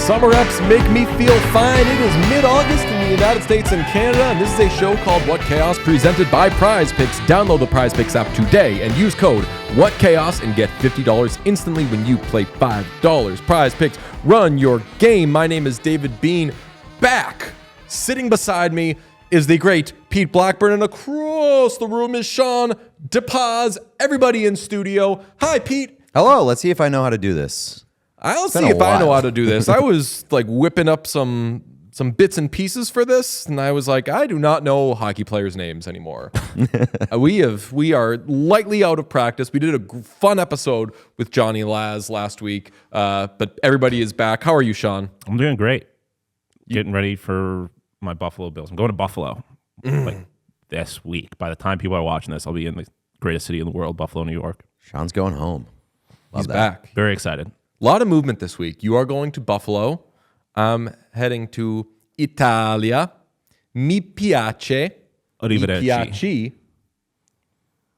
Summer Reps make me feel fine. It is mid-August in the United States and Canada, and this is a show called What Chaos, presented by Prize Picks. Download the Prize Picks app today and use code WhatChaos and get $50 instantly when you play $5. Prize Picks, run your game. My name is David Bean. Back, sitting beside me is the great Pete Blackburn, and across the room is Sean DePaz. Everybody in studio. Hi, Pete. Hello. Let's see if I know how to do this. I'll see if I know how to do this. I was like whipping up some bits and pieces for this, and I was like, I do not know hockey players' names anymore. We are lightly out of practice. We did a fun episode with Johnny Laz last week, but everybody is back. How are you, Sean? I'm doing great. Getting ready for my Buffalo Bills. I'm going to Buffalo like this week. By the time people are watching this, I'll be in the greatest city in the world, Buffalo, New York. Sean's going home. He's back. Very excited. A lot of movement this week. You are going to Buffalo. I'm heading to Italia. Mi piace. Arrivederci. Mi piaci.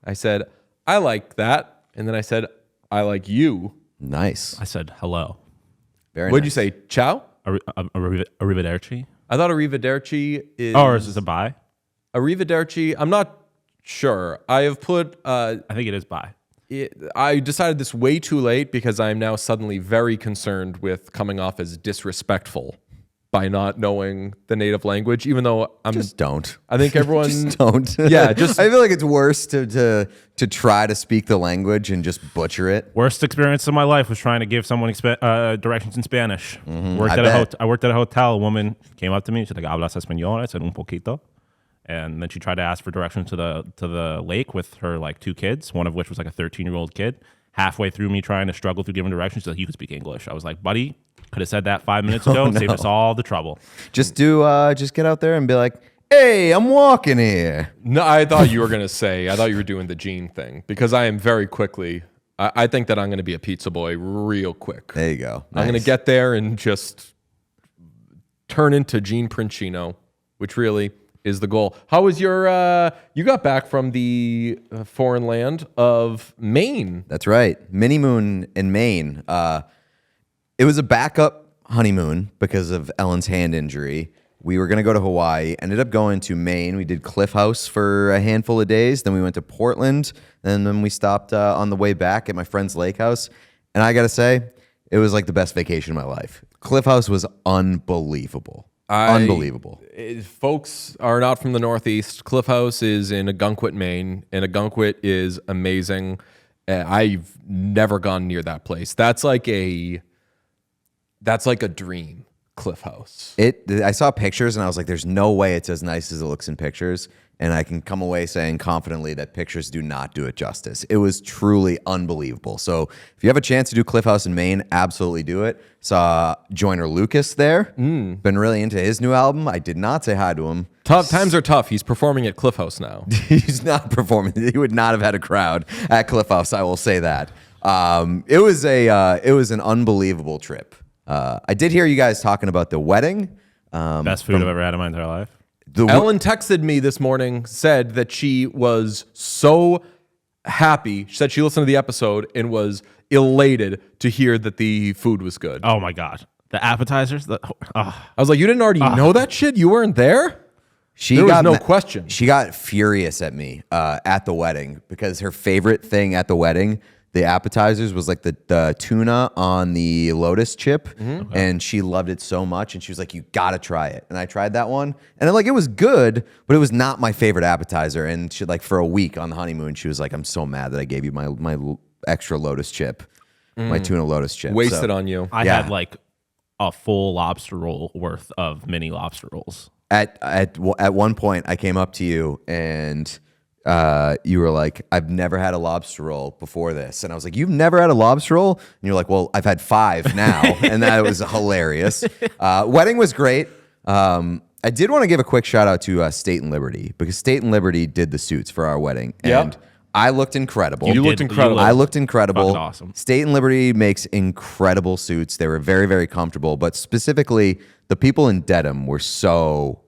I said, I like that. And then I said, I like you. Nice. I said hello. Very What'd nice. you say? Ciao? Arrivederci. I thought arrivederci is... Or is this a bye? Arrivederci, I'm not sure. I have put... I think it is bye. I decided this way too late because I am now suddenly very concerned with coming off as disrespectful by not knowing the native language, even though I'm... Just don't. I think everyone... Just don't. Yeah, just... I feel like it's worse to try to speak the language and just butcher it. Worst experience of my life was trying to give someone directions in Spanish. Mm-hmm. I worked at a hotel. A woman came up to me. She's like, "Hablas español?" I said, "Un poquito." And then she tried to ask for directions to the lake with her like two kids, one of which was like a 13-year-old kid. Halfway through me trying to struggle through giving directions, she's like, "You could speak English." I was like, "Buddy, could have said that 5 minutes ago and saved us all the trouble." Just get out there and be like, "Hey, I'm walking here." No, I thought you were going to say, I thought you were doing the Gene thing, because I am very quickly... I think that I'm going to be a pizza boy real quick. There you go. I'm going to get there and just turn into Gene Princino, which really... is the goal. How was your, you got back from the foreign land of Maine. That's right. Mini moon in Maine. It was a backup honeymoon because of Ellen's hand injury. We were going to go to Hawaii, ended up going to Maine. We did Cliff House for a handful of days. Then we went to Portland. And then we stopped on the way back at my friend's lake house. And I got to say, it was like the best vacation of my life. Cliff House was unbelievable. Unbelievable. Folks are not from the Northeast. Cliff House is in Agunquit, Maine, and Agunquit is amazing. I've never gone near that place. That's like a dream, Cliff House. I saw pictures and I was like, there's no way it's as nice as it looks in pictures. And I can come away saying confidently that pictures do not do it justice. It was truly unbelievable. So if you have a chance to do Cliff House in Maine, absolutely do it. Saw Joyner Lucas there. Been really into his new album. I did not say hi to him. Tough times are tough. He's performing at Cliff House now. He's not performing. He would not have had a crowd at Cliff House. I will say that. It was an unbelievable trip. I did hear you guys talking about the wedding. Best food I've ever had in my entire life. Ellen texted me this morning, said that she was so happy. She said she listened to the episode and was elated to hear that the food was good. Oh my God. The appetizers. I was like, you didn't already know that shit? You weren't there? There was no question. She got furious at me at the wedding because her favorite thing at the wedding, the appetizers was like the tuna on the lotus chip, and she loved it so much, and she was like, "You gotta try it." And I tried that one, and it was good, but it was not my favorite appetizer. And she for a week on the honeymoon, she was like, "I'm so mad that I gave you my extra lotus chip, my tuna lotus chip, Wasted on you." I had like a full lobster roll worth of mini lobster rolls. At one point, I came up to you and you were like, "I've never had a lobster roll before this," and I was like, "You've never had a lobster roll?" And you're like, "Well, I've had 5 now," and that was hilarious. Wedding was great. I did want to give a quick shout out to State and Liberty, because State and Liberty did the suits for our wedding, and I looked incredible. You looked incredible. I looked incredible. Awesome. State and Liberty makes incredible suits. They were very, very comfortable, but specifically the people in Dedham were so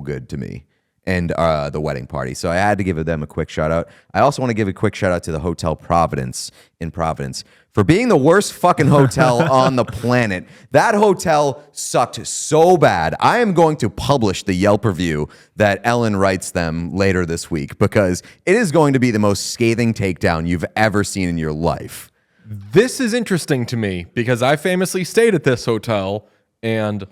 good to me and the wedding party. So I had to give them a quick shout out. I also want to give a quick shout out to the Hotel Providence in Providence for being the worst fucking hotel on the planet. That hotel sucked so bad. I am going to publish the Yelp review that Ellen writes them later this week, because it is going to be the most scathing takedown you've ever seen in your life. This is interesting to me because I famously stayed at this hotel and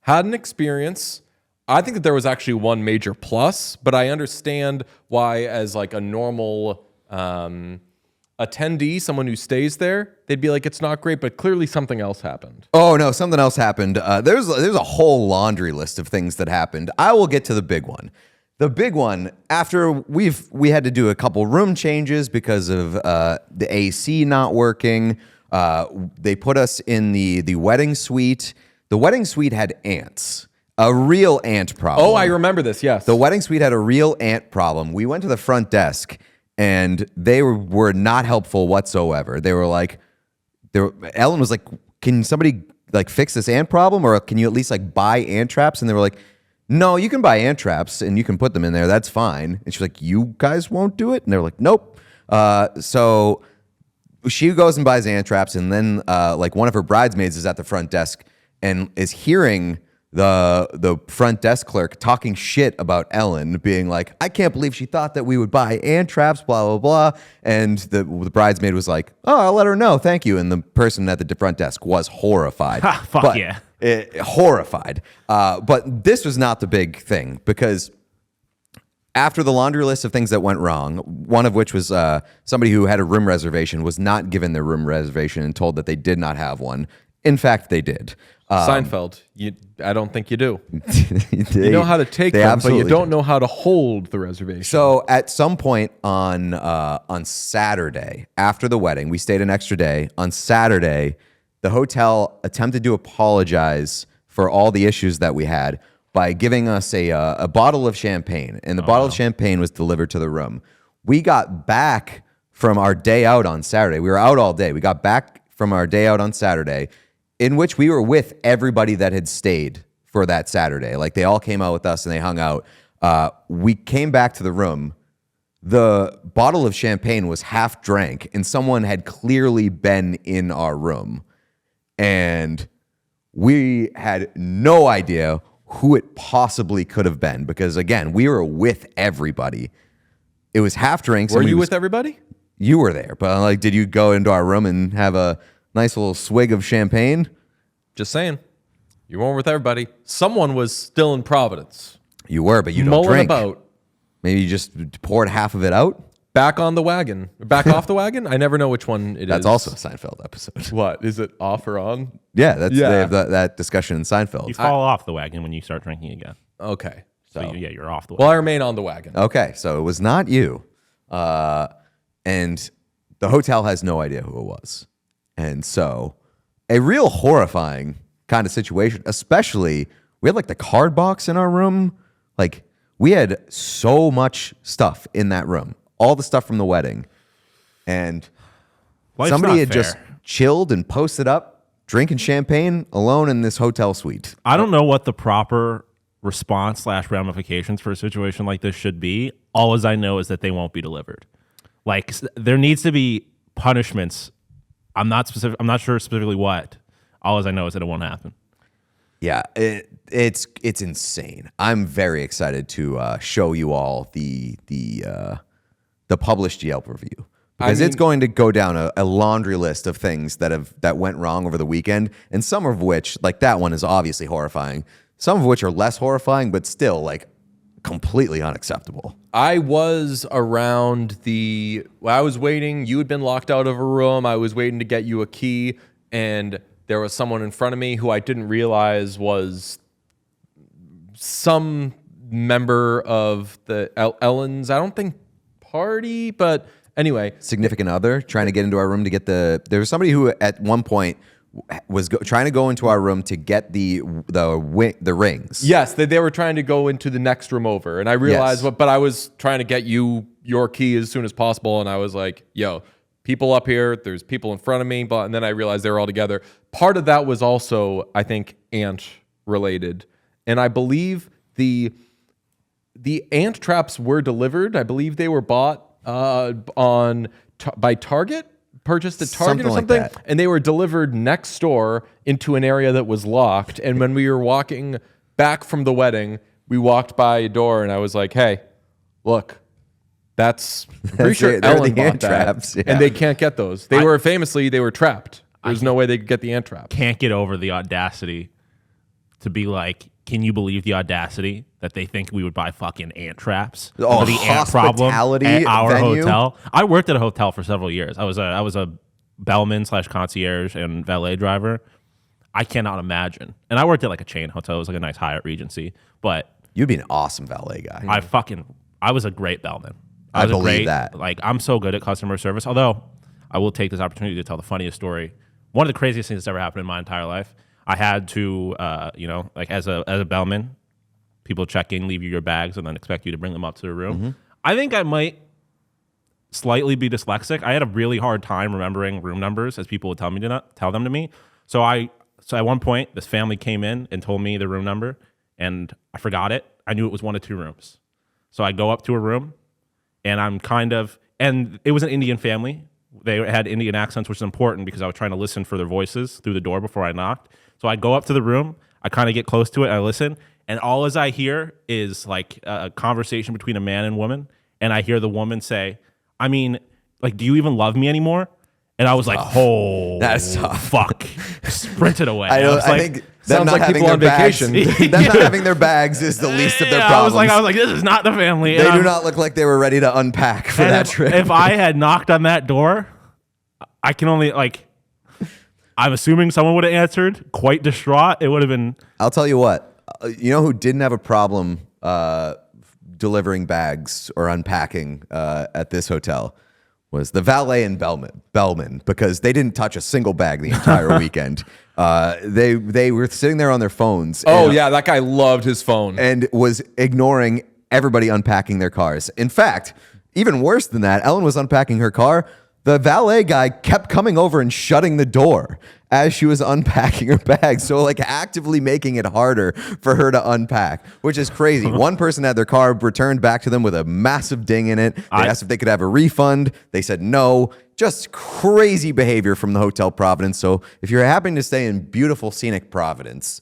had an experience. I think that there was actually one major plus, but I understand why, as like a normal attendee, someone who stays there, they'd be like, it's not great, but clearly something else happened. Oh no, something else happened. There's a whole laundry list of things that happened. I will get to the big one. The big one, after we had to do a couple room changes because of the AC not working. They put us in the wedding suite. The wedding suite had ants. A real ant problem. Oh, I remember this, yes. The wedding suite had a real ant problem. We went to the front desk, and they were not helpful whatsoever. They were like, Ellen was like, "Can somebody fix this ant problem, or can you at least buy ant traps?" And they were like, "No, you can buy ant traps and you can put them in there. That's fine." And she's like, "You guys won't do it?" And they were like, "Nope." So she goes and buys ant traps, and then one of her bridesmaids is at the front desk and is hearing the front desk clerk talking shit about Ellen, being like, "I can't believe she thought that we would buy ant traps, blah, blah, blah." And the bridesmaid was like, "Oh, I'll let her know. Thank you." And the person at the front desk was horrified. Fuck yeah. Horrified. But this was not the big thing, because after the laundry list of things that went wrong, one of which was somebody who had a room reservation was not given their room reservation and told that they did not have one. In fact, they did. Seinfeld, I don't think you do. You know how to take them, but you don't know how to hold the reservation. So at some point on Saturday, after the wedding, we stayed an extra day. On Saturday, the hotel attempted to apologize for all the issues that we had by giving us a bottle of champagne, and the bottle of champagne was delivered to the room. We got back from our day out on Saturday. We were out all day. We got back from our day out on Saturday, in which we were with everybody that had stayed for that Saturday. They all came out with us and they hung out. We came back to the room. The bottle of champagne was half drank, and someone had clearly been in our room. And we had no idea who it possibly could have been, because, again, we were with everybody. It was half drinks. Were you with everybody? You were there, but did you go into our room and have a nice little swig of champagne? Just saying. You weren't with everybody. Someone was still in Providence. You were, but you don't mulling drink. About. Maybe you just poured half of it out? Back on the wagon. Back off the wagon? I never know which one it is. That's also a Seinfeld episode. What? Is it off or on? Yeah, they have that discussion in Seinfeld. You fall off the wagon when you start drinking again. Okay. So you're off the wagon. Well, I remain on the wagon. Okay, so it was not you. And the hotel has no idea who it was. And so a real horrifying kind of situation, especially we had the card box in our room. We had so much stuff in that room, all the stuff from the wedding. And Life's somebody not had fair. just chilled and posted up, drinking champagne alone in this hotel suite. I don't know what the proper response / ramifications for a situation like this should be. All as I know is that they won't be delivered. There needs to be punishments. I'm not sure specifically what. All as I know is that it won't happen. Yeah, it's insane. I'm very excited to show you all the published Yelp review, Because it's going to go down a laundry list of things that went wrong over the weekend, and some of which, like that one, is obviously horrifying. Some of which are less horrifying, but still like completely unacceptable. I was around I was waiting. You had been locked out of a room. I was waiting to get you a key, and there was someone in front of me who I didn't realize was some member of the Ellen's, I don't think party, but anyway. Significant other trying to get into our room to get there was somebody who at one point was trying to go into our room to get the rings. Yes, they were trying to go into the next room over, and I realized, but I was trying to get you your key as soon as possible, and I was like, yo, people up here, there's people in front of me, and then I realized they were all together. Part of that was also, I think, ant related, and I believe the ant traps were delivered. I believe they were bought by Target. Purchased at Target or something, like and they were delivered next door into an area that was locked. And when we were walking back from the wedding, we walked by a door, and I was like, "Hey, look, I'm pretty sure Ellen the bought ant that, traps, yeah. and they can't get those. They were trapped. There's no way they could get the ant trap. Can't get over the audacity to be like, can you believe the audacity that they think we would buy fucking ant traps? Oh, the ant problem at our venue? hotel. I worked at a hotel for several years. I was a bellman / concierge and valet driver. I cannot imagine. And I worked at like a chain hotel. It was like a nice Hyatt Regency. But You'd be an awesome valet guy. I was a great bellman. I believe that. Like, I'm so good at customer service. Although I will take this opportunity to tell the funniest story. One of the craziest things that's ever happened in my entire life. I had to, like as a bellman, people check in, leave you your bags, and then expect you to bring them up to the room. Mm-hmm. I think I might slightly be dyslexic. I had a really hard time remembering room numbers as people would tell them to me. So at one point, this family came in and told me the room number, and I forgot it. I knew it was 1 of 2 rooms. So I go up to a room, and and it was an Indian family. They had Indian accents, which is important because I was trying to listen for their voices through the door before I knocked. So I go up to the room, I kind of get close to it, I listen, and all as I hear is like a conversation between a man and woman, and I hear the woman say, I mean, like, do you even love me anymore? And I was like, oh, that's tough. Fuck. Sprinted away. I think them not having their vacation. Them not having their bags is the least of their problems. I was like, this is not the family. They do not look like they were ready to unpack for that trip. If I had knocked on that door, I can only I'm assuming someone would have answered, quite distraught. It would have been. I'll tell you what. You know who didn't have a problem delivering bags or unpacking at this hotel was the valet and bellman, because they didn't touch a single bag the entire weekend. They were sitting there on their phones. Oh, yeah, that guy loved his phone. And was ignoring everybody unpacking their cars. In fact, even worse than that, Ellen was unpacking her car. The valet guy kept coming over and shutting the door as she was unpacking her bag. So like actively making it harder for her to unpack, which is crazy. One person had their car returned back to them with a massive ding in it. They asked if they could have a refund. They said no. Just crazy behavior from the Hotel Providence. So if you're happening to stay in beautiful scenic Providence,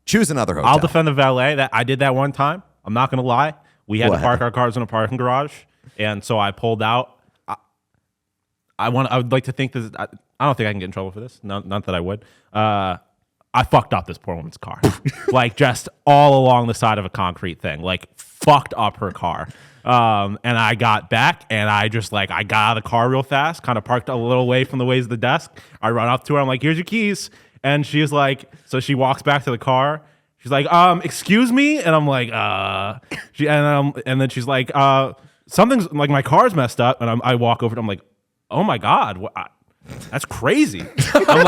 choose another hotel. I'll defend the valet. That I did that one time. I'm not going to lie. We had to park our cars in a parking garage. And so I pulled out. I would like to think that I don't think I can get in trouble for this. Not that I would. I fucked up this poor woman's car, like just all along the side of a concrete thing, like fucked up her car. And I got back and I got out of the car real fast, kind of parked a little away from the ways of the desk. I run up to her. I'm like, here's your keys. And she's like, so she walks back to the car. She's like, excuse me. And I'm like, and then she's like, something's like my car's messed up. And I walk over and I'm like, oh my God, that's crazy. I'm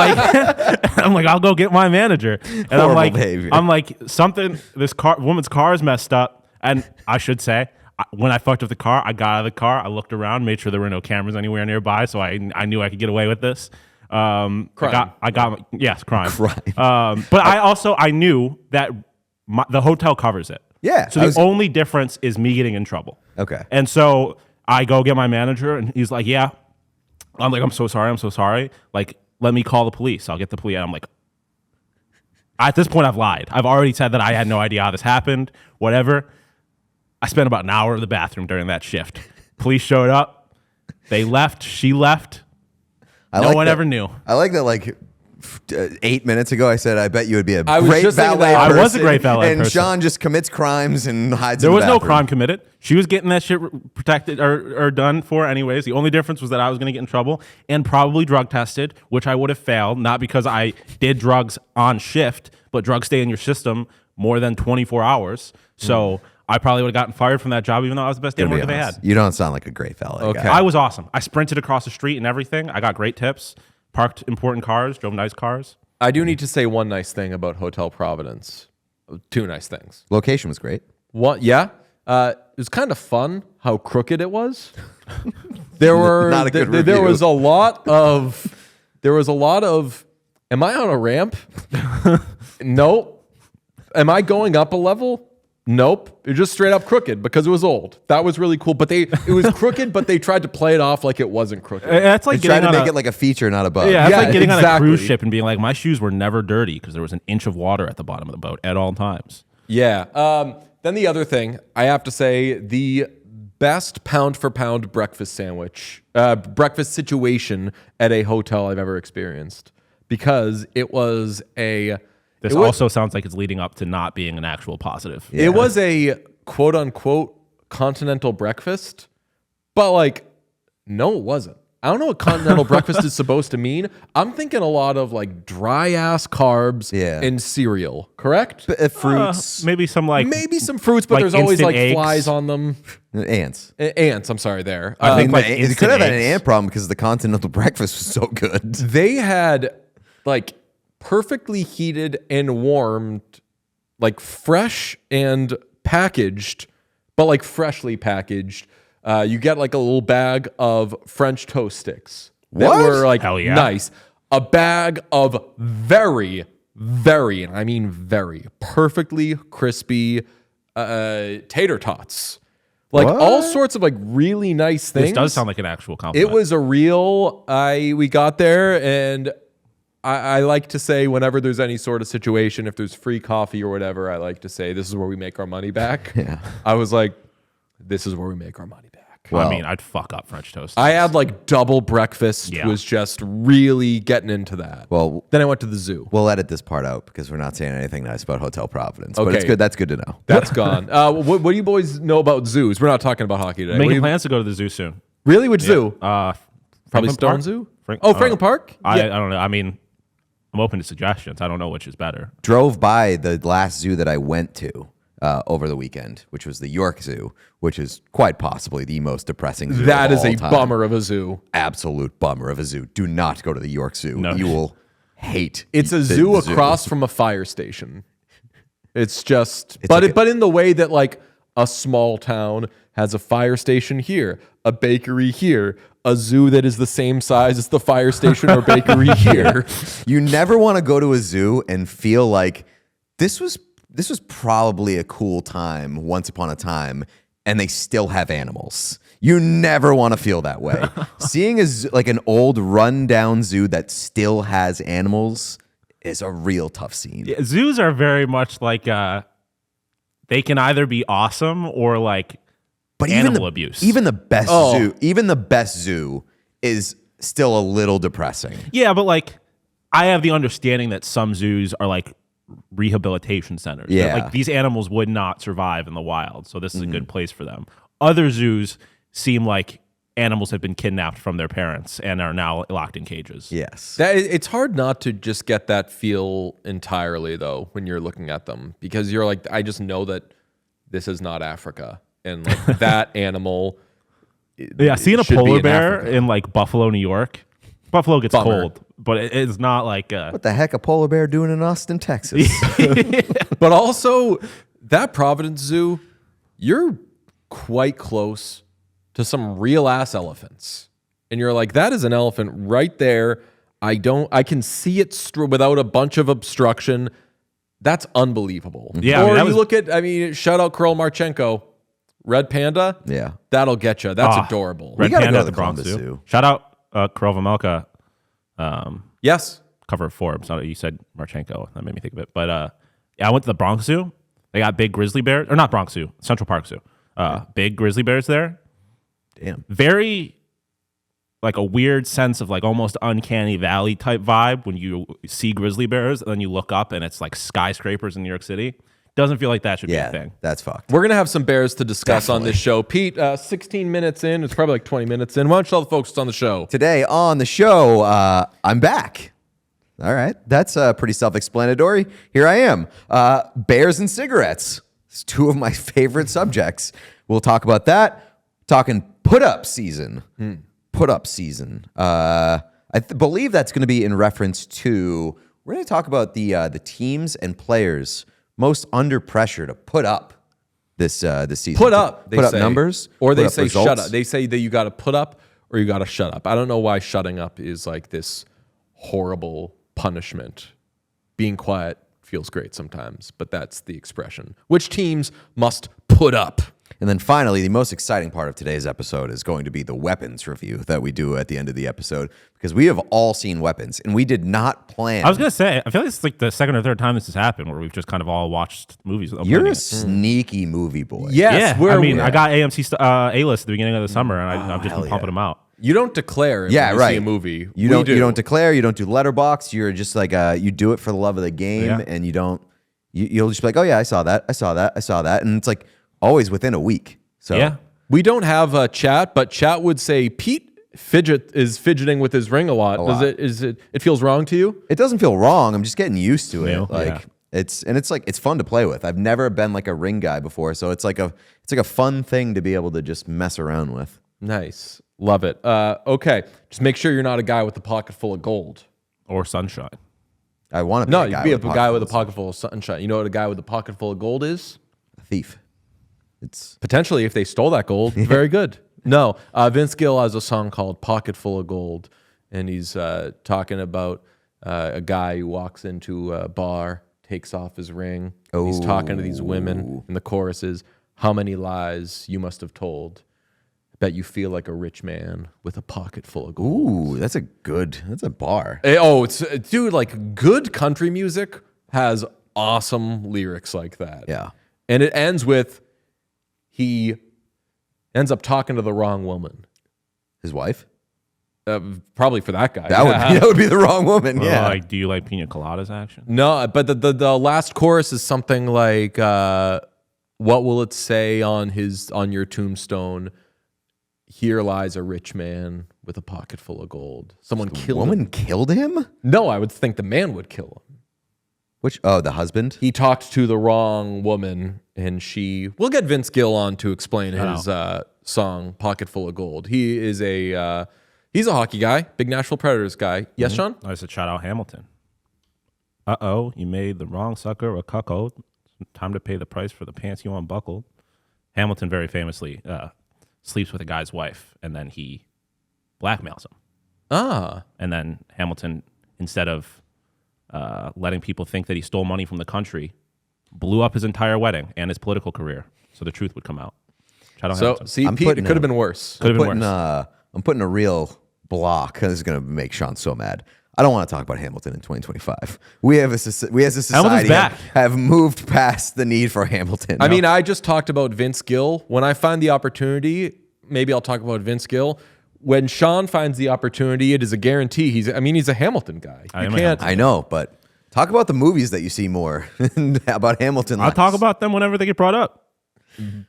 like, I'll go get my manager. And Horrible behavior. I'm like, this woman's car is messed up. And I should say, when I fucked up the car, I got out of the car, I looked around, made sure there were no cameras anywhere nearby, so I knew I could get away with this. Crime. Yes, crime. Crime. But I knew that the hotel covers it. Yeah. So the only difference is me getting in trouble. Okay. And so I go get my manager, and he's like, yeah. I'm like, I'm so sorry. Like, let me call the police. I'll get the police. And I'm like, at this point, I've lied. I've already said that I had no idea how this happened, whatever. I spent about an hour in the bathroom during that shift. Police showed up. They left. She left. I No like one that- ever knew. I like that. 8 minutes ago, I said, I bet you would be a I was great just thinking valet that. person. I was a great valet and person. Sean just commits crimes and hides There in the was no bathroom. crime committed. She was getting that shit protected or done for anyways. The only difference was that I was going to get in trouble and probably drug tested, which I would have failed, not because I did drugs on shift, but drugs stay in your system more than 24 hours. So I probably would have gotten fired from that job, even though I was the best day To of be work they honest, had. you don't sound like a great valet Okay. guy. I was awesome. I sprinted across the street and everything. I got great tips, parked important cars, drove nice cars. I do need to say one nice thing about Hotel Providence. Two nice things. Location was great. One, yeah. It was kind of fun how crooked it was. There were Not a good there review. was a lot of am I on a ramp? Nope. Am I going up a level? Nope. It just straight up crooked because it was old. That was really cool. But it was crooked, but they tried to play it off like it wasn't crooked. That's like They tried getting to on make it like a feature, not a bug. yeah, that's Yeah, like getting on a exactly. cruise ship and being like, my shoes were never dirty because there was an inch of water at the bottom of the boat at all times. Yeah. Then the other thing, I have to say, the best pound for pound breakfast situation at a hotel I've ever experienced, because it was a. This it was, also sounds like it's leading up to not being an actual positive. It was a quote unquote continental breakfast, but like, no, it wasn't. I don't know what continental breakfast is supposed to mean. I'm thinking a lot of like dry ass carbs and cereal, correct? Fruits, Maybe some like Maybe some fruits, but like there's always instant like eggs. flies on them. ants. Ants, I'm sorry, there. I think like It instant could have had an eggs. ant problem because the continental breakfast was so good. They had like perfectly heated and warmed, like fresh and packaged, but like freshly packaged. You get like a little bag of French toast sticks that What? were like Hell yeah. nice. A bag of very, very, and I mean very, perfectly crispy tater tots. Like all What? sorts of like really nice things. This does sound like an actual compliment. It was a real. We got there, and I like to say whenever there's any sort of situation, if there's free coffee or whatever, I like to say this is where we make our money back. Yeah. I was like, this is where we make our money back. I mean, I'd fuck up French toast. I had like double breakfast. Yeah. Was just really getting into that. Well, Then I went to the zoo. we'll edit this part out because we're not saying anything nice about Hotel Providence. But Okay. it's good. That's good to know. That's gone. What do you boys know about zoos? We're not talking about hockey today. What do Making you- plans to go to the zoo soon. Really? Which zoo? Probably Probably Stone Zoo? Oh, Franklin Park? I Yeah. don't know. I mean, I'm open to suggestions. I don't know which is better. Drove by the last zoo that I went to over the weekend, which was the York Zoo, which is quite possibly the most depressing zoo. That of is all a time. bummer of a zoo. Absolute bummer of a zoo. Do not go to the York Zoo. No. You will hate. It's a the zoo across from a fire station. It's just, It's but like but in the way that like a small town has a fire station here, a bakery here, a zoo that is the same size as the fire station or bakery here. You never want to go to a zoo and feel like this was probably a cool time once upon a time, and they still have animals. You never want to feel that way. Seeing like an old rundown zoo that still has animals is a real tough scene. Yeah, zoos are very much like they can either be awesome or like But animal abuse. Even the best Oh. zoo is still a little depressing. Yeah, but like I have the understanding that some zoos are like rehabilitation centers. That, Yeah. like these animals would not survive in the wild, so this is a good place for them. Other zoos seem like animals have been kidnapped from their parents and are now locked in cages. Yes. It's hard not to just get that feel entirely though when you're looking at them, because you're like, I just know that this is not Africa, and like that animal. Yeah, seeing a should be polar in bear Africa. in like Buffalo, New York. Buffalo gets Bummer. cold, but it's not like What the heck a polar bear doing in Austin, Texas? But also, that Providence Zoo, you're quite close to some real ass elephants. And you're like, that is an elephant right there. I can see it without a bunch of obstruction. That's unbelievable. Yeah, I Or mean, that you was- look at, shout out Kirill Marchenko, Red Panda. Yeah. That'll get you. That's Ah, adorable. Red gotta Panda go at to the Bronx Columbus Zoo. Zoo. Shout out Kirill Vamelka, Yes. cover of Forbes. You said Marchenko. That made me think of it. But yeah, I went to the Bronx Zoo. They got big grizzly bears. Or not Bronx Zoo, Central Park Zoo. Big grizzly bears there. Damn. Very like a weird sense of like almost uncanny valley type vibe when you see grizzly bears and then you look up and it's like skyscrapers in New York City. Doesn't feel like that should be a thing. That's fucked. We're going to have some bears to discuss on this show. Pete, 16 minutes in. It's probably like 20 minutes in. Why don't you tell the folks what's on the show? Today on the show, I'm back. All right. That's pretty self-explanatory. Here I am. Bears and cigarettes. It's two of my favorite subjects. We'll talk about that. Talking put-up season. Put-up season. I believe that's going to be in reference to, we're going to talk about the teams and players most under pressure to put up this season. Put up. They put up say, numbers. Or they put up say results. shut up. They say that you got to put up or you got to shut up. I don't know why shutting up is like this horrible punishment. Being quiet feels great sometimes, but that's the expression. Which teams must put up? And then finally, the most exciting part of today's episode is going to be the weapons review that we do at the end of the episode, because we have all seen weapons and we did not plan. I was going to say, I feel like it's like the second or third time this has happened where we've just kind of all watched movies. You're a sneaky movie boy. Yes. Yeah, I mean, I got AMC A-list at the beginning of the summer, and I've just been pumping them out. You don't declare it when you see a movie. You don't declare. You don't do letterbox. You're just like you do it for the love of the game, and you don't. You'll just be like, oh yeah, I saw that, and it's like always within a week. So yeah, we don't have a chat, but chat would say Pete is fidgeting with his ring a lot. It feels wrong to you? It doesn't feel wrong. I'm just getting used to it. Yeah. Like it's fun to play with. I've never been like a ring guy before, so it's like a fun thing to be able to just mess around with. Nice. Love it. Okay. Just make sure you're not a guy with a pocket full of gold. or sunshine. I want to be No, a guy you'd be a with guy with a pocket full of sunshine. You know what a guy with a pocket full of gold is? A thief. It's Potentially, if they stole that gold, very good. No, Vince Gill has a song called "Pocket Full of Gold," and he's talking about a guy who walks into a bar, takes off his ring. And he's talking to these women, and the chorus is, "How many lies you must have told? Bet you feel like a rich man with a pocket full of gold." ooh, that's a bar. It's dude, like good country music has awesome lyrics like that. Yeah. And it ends with he ends up talking to the wrong woman. His wife? Probably for that guy. That would be the wrong woman. Yeah. Like, do you like pina coladas action? No, but the last chorus is something like, "What will it say on your tombstone? Here lies a rich man with a pocket full of gold." Someone killed him. Woman killed him? No, I would think the man would kill him. The husband? He talked to the wrong woman, and we'll get Vince Gill on to explain his song "Pocket Full of Gold." He is he's a hockey guy, big Nashville Predators guy. Yes, Sean? I said shout out Hamilton. You made the wrong sucker a cuckold. Time to pay the price for the pants you unbuckled. Hamilton very famously sleeps with a guy's wife, and then he blackmails him. And then Hamilton, instead of letting people think that he stole money from the country, blew up his entire wedding and his political career, so the truth would come out. Shout out Hamilton. See, Pete, it could have been worse. Could have been worse. I'm putting a real block. This is going to make Sean so mad. I don't want to talk about Hamilton in 2025. We as a society have moved past the need for Hamilton. I mean, I just talked about Vince Gill. When I find the opportunity, maybe I'll talk about Vince Gill. When Sean finds the opportunity, it is a guarantee. He's a Hamilton guy. I know, but talk about the movies that you see more about Hamilton. I'll talk about them whenever they get brought up.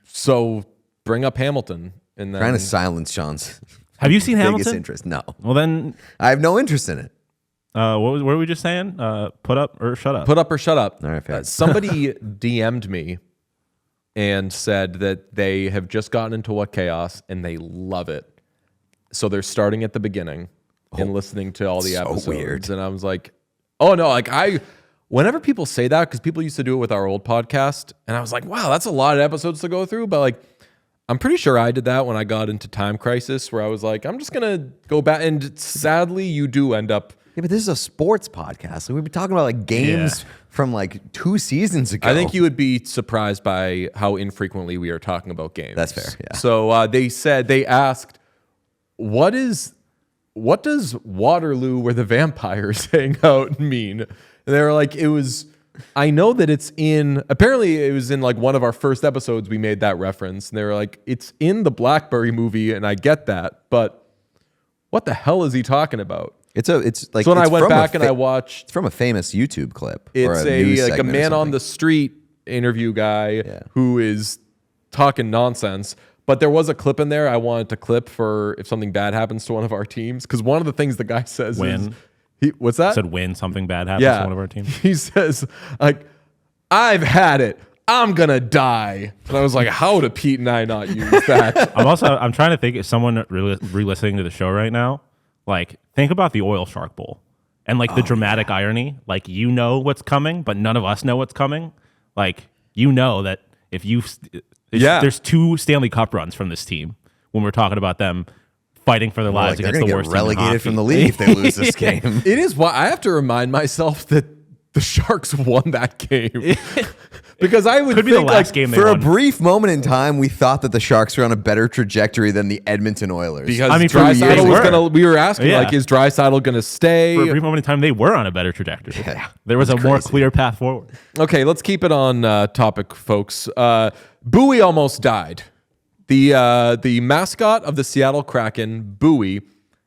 So bring up Hamilton. And then, trying to silence Sean's Have you seen biggest Hamilton? interest. No. Well, then, I have no interest in it. what were we just saying? Put up or shut up? Put up or shut up. All right, fair. Somebody DM'd me and said that they have just gotten into What Chaos and they love it. So they're starting at the beginning and listening to all the episodes. Weird. And I was like, oh no, whenever people say that, because people used to do it with our old podcast, and I was like, wow, that's a lot of episodes to go through. But like, I'm pretty sure I did that when I got into Time Crisis, where I was like, I'm just going to go back. And sadly, you do end up. Yeah, but this is a sports podcast. We've been talking about like games from like 2 seasons ago. I think you would be surprised by how infrequently we are talking about games. That's fair. Yeah. So they asked, what does Waterloo where the vampires hang out mean? And they were like, I know that apparently it was in like one of our first episodes we made that reference. And they were like, it's in the Blackberry movie, and I get that, but what the hell is he talking about? It's like So when I it's went from back and I watched, it's from a famous YouTube clip. or it's news like a segment or man on something. the street interview guy who is talking nonsense. But there was a clip in there I wanted to clip for if something bad happens to one of our teams. Because one of the things the guy says is, what's that? Said when something bad happens to one of our teams. He says, like, I've had it. I'm gonna die. And I was like, how do Pete and I not use that? I'm trying to think if someone re-listening to the show right now, like, think about the oil shark bowl and like the dramatic irony. Like, you know what's coming, but none of us know what's coming. Like, you know that if you there's 2 Stanley Cup runs from this team when we're talking about them fighting for their lives against the worst team in hockey. Relegated from the league if they lose this game. It is why I have to remind myself that the Sharks won that game. Because I would Could be think, the last like, game they For a won. brief moment in time, we thought that the Sharks were on a better trajectory than the Edmonton Oilers. because I mean, for years Draisaitl they was were. gonna. We were asking, Yeah. like, is Draisaitl gonna stay? For a brief moment in time, they were on a better trajectory. Yeah. There was a more clear path forward. Okay, let's keep it on topic, folks. Bowie almost died. The mascot of the Seattle Kraken, Bowie,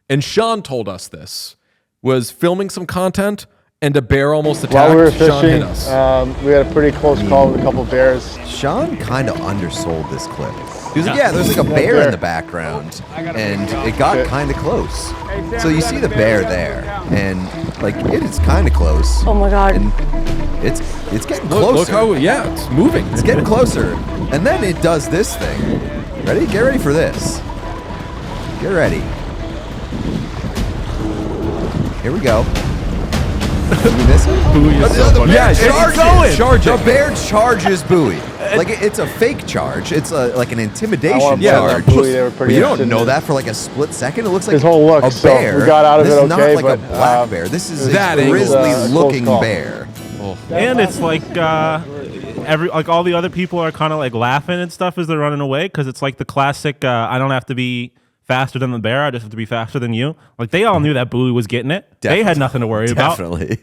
and Sean told us this, was filming some content and a bear almost attacked. While we were Sean hit fishing, us. we had a pretty close call with a couple bears. Sean kind of undersold this clip. He was like, yeah, there's like a bear in the background, and it got kind of close. So you see the bear there, and like it is kind of close. Oh my God. And it's getting Look closer. how, it's moving. It's getting closer, and then it does this thing. Ready? Get ready for this. Get ready. Here we go. Did we miss it? Bowie is so funny. Yeah, it's charging. The bear charges Bowie. Like it's a fake charge. It's like an I intimidation wanna blame charge. that Bowie, they were But pretty you don't interested know in that for like a split second. It looks like His whole look, a so bear. we got out of this it is not okay, like a but, black bear. This is that a angle was a grizzly-looking close call. bear. And it's like all the other people are kind of like laughing and stuff as they're running away because it's like the classic I don't have to be faster than the bear, I just have to be faster than you. Like they all knew that Bowie was getting it. They had nothing to worry about. Definitely.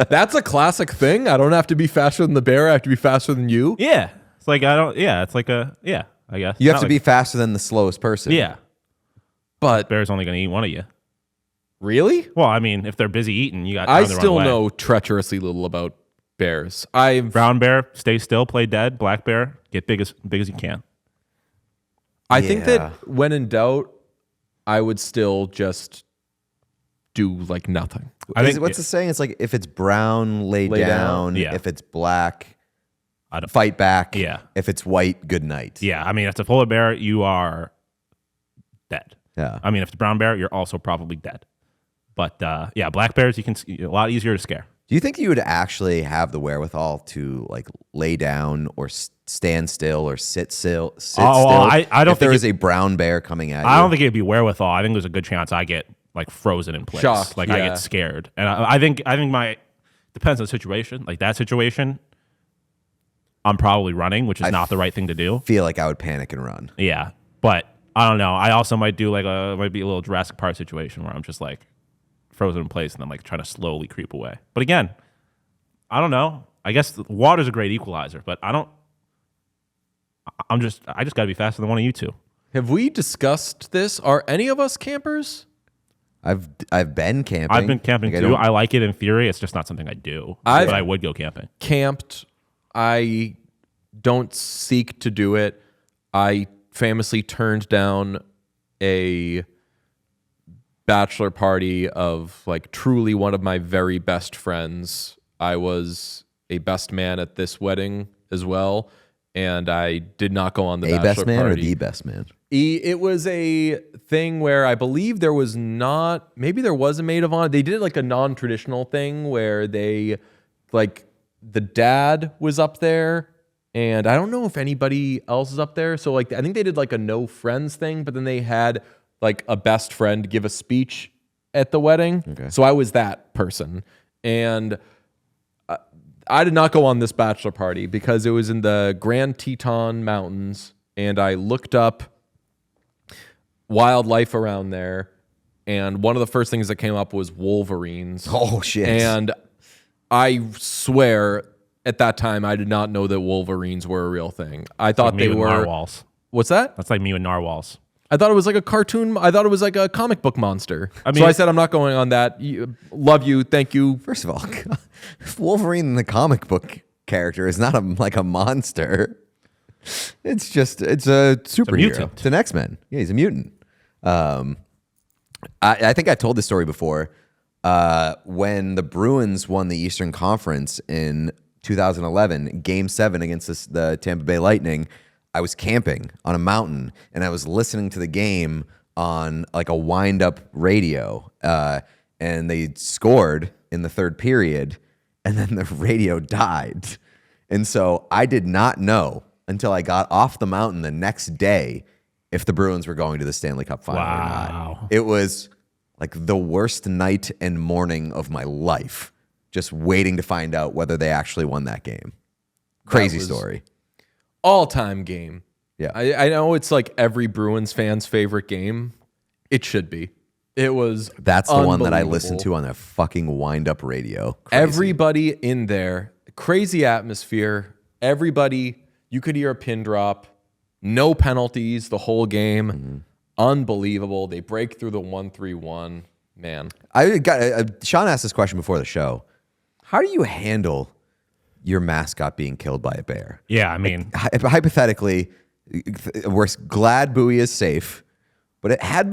That's a classic thing. I don't have to be faster than the bear. I have to be faster than you. Yeah. It's like it's like I guess. You have Not to like- be faster than the slowest person. Yeah. But Bear's only gonna eat one of you. really, Well, I mean, if they're busy eating, you got I time to run still away. know treacherously little about bears. Brown bear, stay still, play dead. Black bear, get big as you can. I think Yeah. that when in doubt, I would still just do like nothing. What's the saying? It's like if it's brown, lay Lay down. down. Yeah. If it's black, I don't- fight back. Yeah. If it's white, good night. Yeah, I mean, if it's a polar bear, you are dead. Yeah. I mean, if it's a brown bear, you're also probably dead. But yeah, black bears, a lot easier to scare. Do you think you would actually have the wherewithal to like lay down or stand still or sit still? I don't if there think is a brown bear coming at you. I don't think it'd be wherewithal. I think there's a good chance I get like frozen in place. Shocked, Like I yeah. get scared. And I think my depends on the situation. Like that situation, I'm probably running, which is not the right thing to do. feel like I would panic and run. Yeah. But I don't know. I also might do might be a little Jurassic Park situation where I'm just like frozen in place and then like trying to slowly creep away. But again, I don't know. I guess water's a great equalizer, but I just got to be faster than one of you two. Have we discussed this? Are any of us campers? I've been camping. I've been camping Like, too. I like it in theory. It's just not something I do. I've- But I would go camping. Camped. I don't seek to do it. I famously turned down a bachelor party of like truly one of my very best friends. I was a best man at this wedding as well, and I did not go on the a bachelor best man party. or the best man? It was a thing where I believe there was not, maybe there was a maid of honor. They did like a non-traditional thing where they, like, the dad was up there, and I don't know if anybody else is up there. So, like, I think they did like a no friends thing, but then they had like a best friend give a speech at the wedding. Okay. So I was that person. And I did not go on this bachelor party because it was in the Grand Teton Mountains, and I looked up wildlife around there, and one of the first things that came up was wolverines. Oh shit! And I swear at that time I did not know that wolverines were a real thing. I thought Me they with were. narwhals. What's that? That's like me with narwhals. I thought it was like a cartoon. I thought it was like a comic book monster. I mean, so I said I'm not going on that. Love you, thank you. First of all, Wolverine, the comic book character, is not like a monster. It's a superhero. mutant. It's an X-Men. Yeah, he's a mutant. I think I've told this story before. When the Bruins won the Eastern Conference in 2011, Game 7 against the Tampa Bay Lightning, I was camping on a mountain, and I was listening to the game on like a wind-up radio, and they scored in the third period, and then the radio died. And so I did not know until I got off the mountain the next day if the Bruins were going to the Stanley Cup final or not. It was like the worst night and morning of my life, just waiting to find out whether they actually won that game. Crazy story. All-time game. Yeah. I know it's like every Bruins fan's favorite game. It should be. It was That's the one that I listened to on that fucking wind-up radio. Crazy. Everybody in there, crazy atmosphere. Everybody, you could hear a pin drop. No penalties the whole game. Mm-hmm. Unbelievable. They break through the 1-3-1. Man. Sean asked this question before the show. How do you handle your mascot being killed by a bear? Yeah, I mean, Hypothetically, we're glad Bowie is safe, but had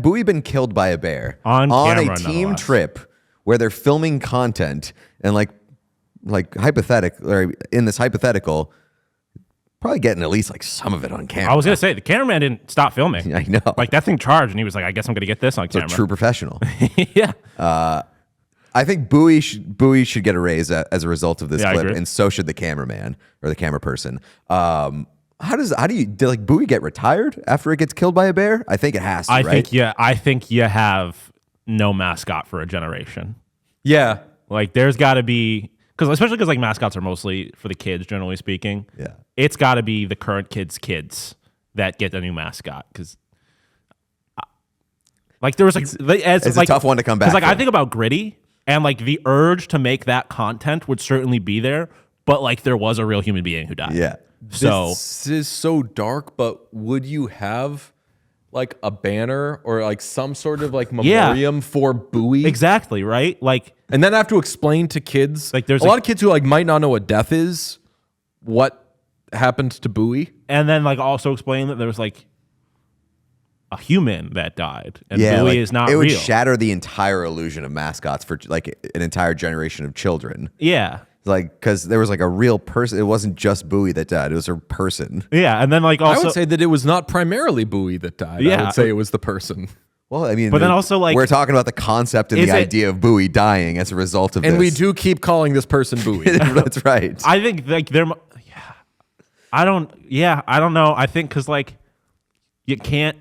Bowie been killed by a bear on camera, a team trip where they're filming content and like in this hypothetical, probably getting at least like some of it on camera. I was gonna say the cameraman didn't stop filming. I know, like that thing charged, and he was like, "I guess I'm gonna get this on camera." A true professional. Yeah. I think Bowie should get a raise as a result of this clip, agree. and so should the cameraman or the camera person. How do you like Bowie get retired after it gets killed by a bear? I think it has to. I think you have no mascot for a generation. Yeah. Like there's got to be especially because like mascots are mostly for the kids, generally speaking. Yeah, it's got to be the current kids that get a new mascot because. Like there was like it's a tough one to come back. Because like from. I think about Gritty, and like the urge to make that content would certainly be there, but like there was a real human being who died. Yeah. So this is so dark, but would you have like a banner or like some sort of like memoriam for Bowie? Exactly, right? Like, and then have to explain to kids. Like there's a lot of kids who like might not know what death is, what happened to Bowie. And then like also explain that there was like a human that died, and Bowie like, is not real. It would real. shatter the entire illusion of mascots for like an entire generation of children. Yeah. Like, because there was like a real person. It wasn't just Bowie that died. It was a person. Yeah. And then like also. I would say that it was not primarily Bowie that died. Yeah. I would say it was the person. Well, I mean, but then also like. We're talking about the concept and the idea of Bowie dying as a result of this. And we do keep calling this person Bowie. That's right. I think like I don't know. I think because like you can't.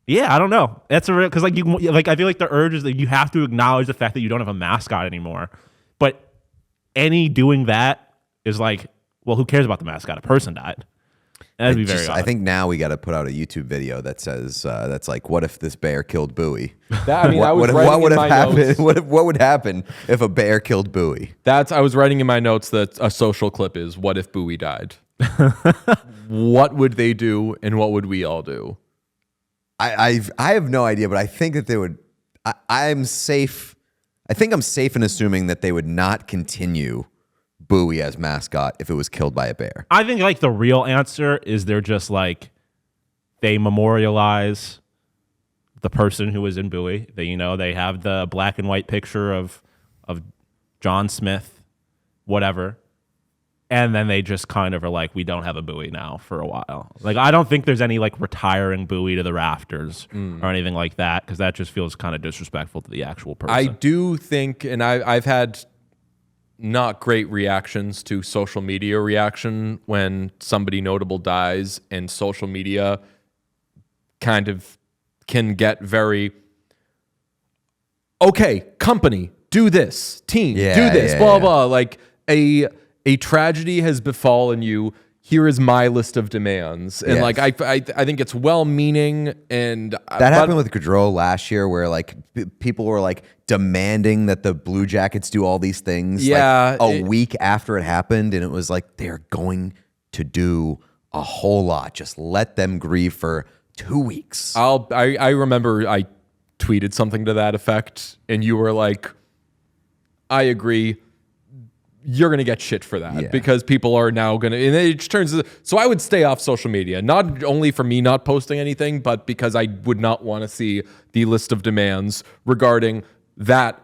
Yeah, I don't know. That's a real because like you like I feel like the urge is that you have to acknowledge the fact that you don't have a mascot anymore. But any doing that is like, well, who cares about the mascot? A person died. That'd be very odd. I think now we got to put out a YouTube video that says that's like, what if this bear killed Bowie? What would have happened? What would happen if a bear killed Bowie? I was writing in my notes that a social clip is what if Bowie died? What would they do, and what would we all do? I have no idea, but I think that they would. I'm safe. I think I'm safe in assuming that they would not continue Bowie as mascot if it was killed by a bear. I think like the real answer is they're just like they memorialize the person who was in Bowie. They have the black and white picture of John Smith, whatever. And then they just kind of are like, we don't have a Bowie now for a while. Like, I don't think there's any like retiring Bowie to the rafters or anything like that, because that just feels kind of disrespectful to the actual person. I do think, and I've had not great reactions to social media reaction when somebody notable dies, and social media kind of can get very, okay, company, do this, team, do this, blah, blah. Like a tragedy has befallen you. Here is my list of demands. And like, I think it's well-meaning. And that happened with Gaudreau last year, where like people were like demanding that the Blue Jackets do all these things. Yeah, like, a week after it happened, and it was like they're going to do a whole lot. Just let them grieve for 2 weeks. I remember I tweeted something to that effect, and you were like, I agree. You're going to get shit for that because people are now going to, and it just turns, so I would stay off social media, not only for me not posting anything, but because I would not want to see the list of demands regarding that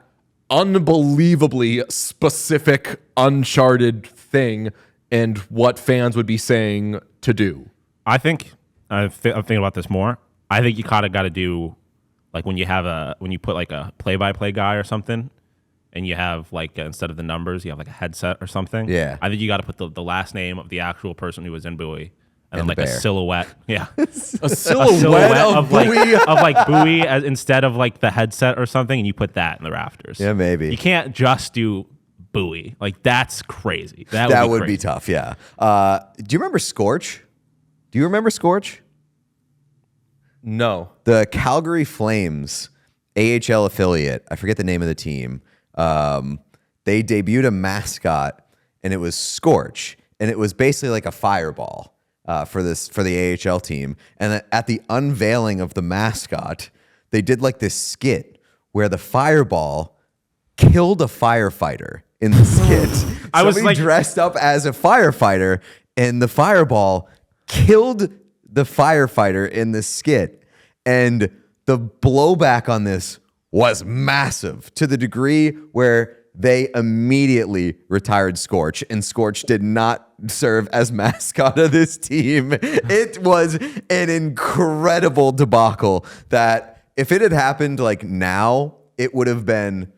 unbelievably specific, uncharted thing and what fans would be saying to do. I think, I'm thinking about this more. I think you kind of got to do, like when you put like a play-by-play guy or something, and you have like instead of the numbers, you have like a headset or something. Yeah, I think you got to put the last name of the actual person who was in Bowie, and then like a silhouette. Yeah, a silhouette of Bowie, of like Bowie instead of like the headset or something, and you put that in the rafters. Yeah, maybe you can't just do Bowie. Like that's crazy. That would be tough. Yeah. Do you remember Scorch? Do you remember Scorch? No. The Calgary Flames AHL affiliate. I forget the name of the team. They debuted a mascot, and it was Scorch, and it was basically like a fireball for the AHL team. And at the unveiling of the mascot, they did like this skit where the fireball killed a firefighter in the skit. I was like dressed up as a firefighter, and the fireball killed the firefighter in the skit. And the blowback on this was massive to the degree where they immediately retired Scorch, and Scorch did not serve as mascot of this team. It was an incredible debacle that if it had happened like now, it would have been,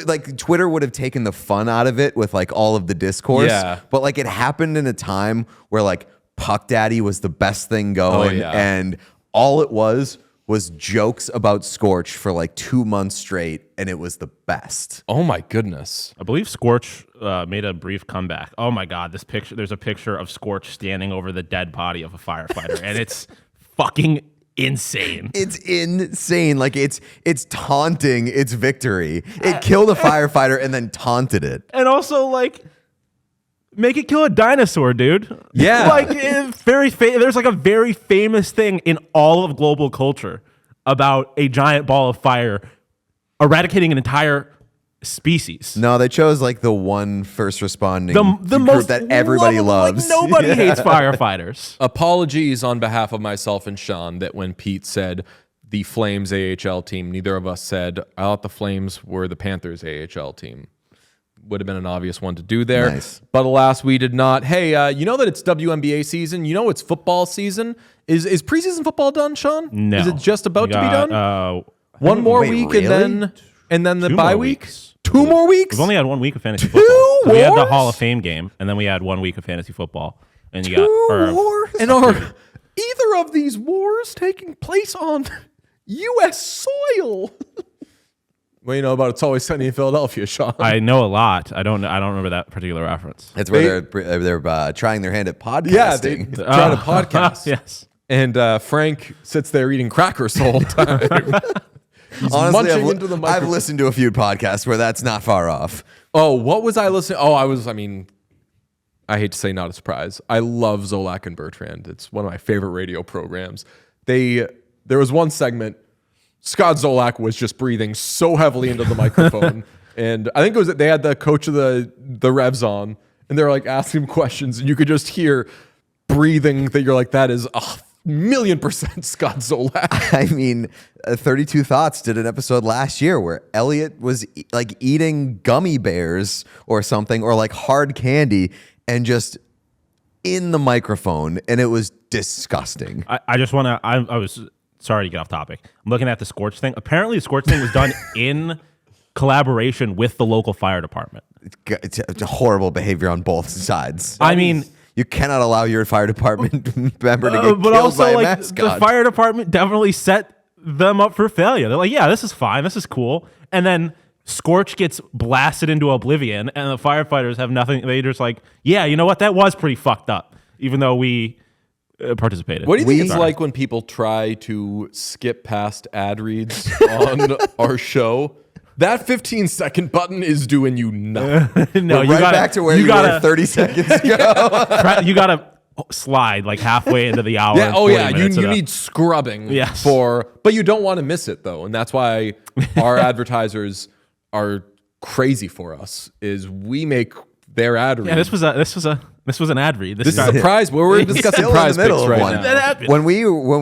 like Twitter would have taken the fun out of it with like all of the discourse. Yeah. But like it happened in a time where like Puck Daddy was the best thing going, and all it was jokes about Scorch for like 2 months straight, and it was the best. Oh my goodness. I believe Scorch made a brief comeback. Oh my God, this picture, there's a picture of Scorch standing over the dead body of a firefighter, and it's fucking insane. It's insane. Like it's taunting its victory. It killed a firefighter and then taunted it. And also like, make it kill a dinosaur, dude. Yeah. Like there's like a very famous thing in all of global culture about a giant ball of fire eradicating an entire species. No, they chose like the one first responding the group most that everybody loves. Like, nobody hates firefighters. Apologies on behalf of myself and Sean that when Pete said the Flames AHL team, neither of us said, I thought the Flames were the Panthers AHL team. Would have been an obvious one to do there. Nice. But alas, we did not. Hey, you know that it's WNBA season? You know it's football season? Is preseason football done, Sean? No. Is it just about to be done? One more week really? and then the Two bye more week? weeks. 2 more weeks? We've only had 1 week of fantasy football. So we had the wars? Hall of Fame game, and then we had 1 week of fantasy football. And you got wars? And are either of these wars taking place on U.S. soil? Well, you know about It's Always Sunny in Philadelphia, Sean. I know a lot. I don't remember that particular reference. That's where they're trying their hand at podcasting. Yeah, they try to podcast. Yes. And Frank sits there eating crackers the whole time. He's honestly, munching into the microphone. I've listened to a few podcasts where that's not far off. Oh, what was I listening? Oh, I hate to say not a surprise. I love Zolak and Bertrand. It's one of my favorite radio programs. There was one segment, Scott Zolak was just breathing so heavily into the microphone. And I think it was they had the coach of the Revs on, and they were like asking him questions, and you could just hear breathing that you're like, that is 1,000,000% Scott Zolak. I mean, 32 Thoughts did an episode last year where Elliot was like eating gummy bears or something, or like hard candy, and just in the microphone, and it was disgusting. I just want to, I was sorry to get off topic. I'm looking at the Scorch thing. Apparently the Scorch thing was done in collaboration with the local fire department. It's a horrible behavior on both sides. I mean, you cannot allow your fire department member to get but killed also by a like mascot. the fire department definitely set them up for failure. They're like, yeah, this is fine, this is cool, and then Scorch gets blasted into oblivion, and the firefighters have nothing. They just like, yeah, you know what, that was pretty fucked up, even though we participated. What do you think it's like when people try to skip past ad reads on our show? That 15-second button is doing you nothing. No, We're back to where you were 30 seconds ago. You gotta slide like halfway into the hour. Yeah. Oh, yeah. You You need scrubbing Yes. but you don't want to miss it though, and that's why our advertisers are crazy for us. Is we make their ad read. Yeah, this was an ad read. This is a prize. We're discussing prize picks right now. When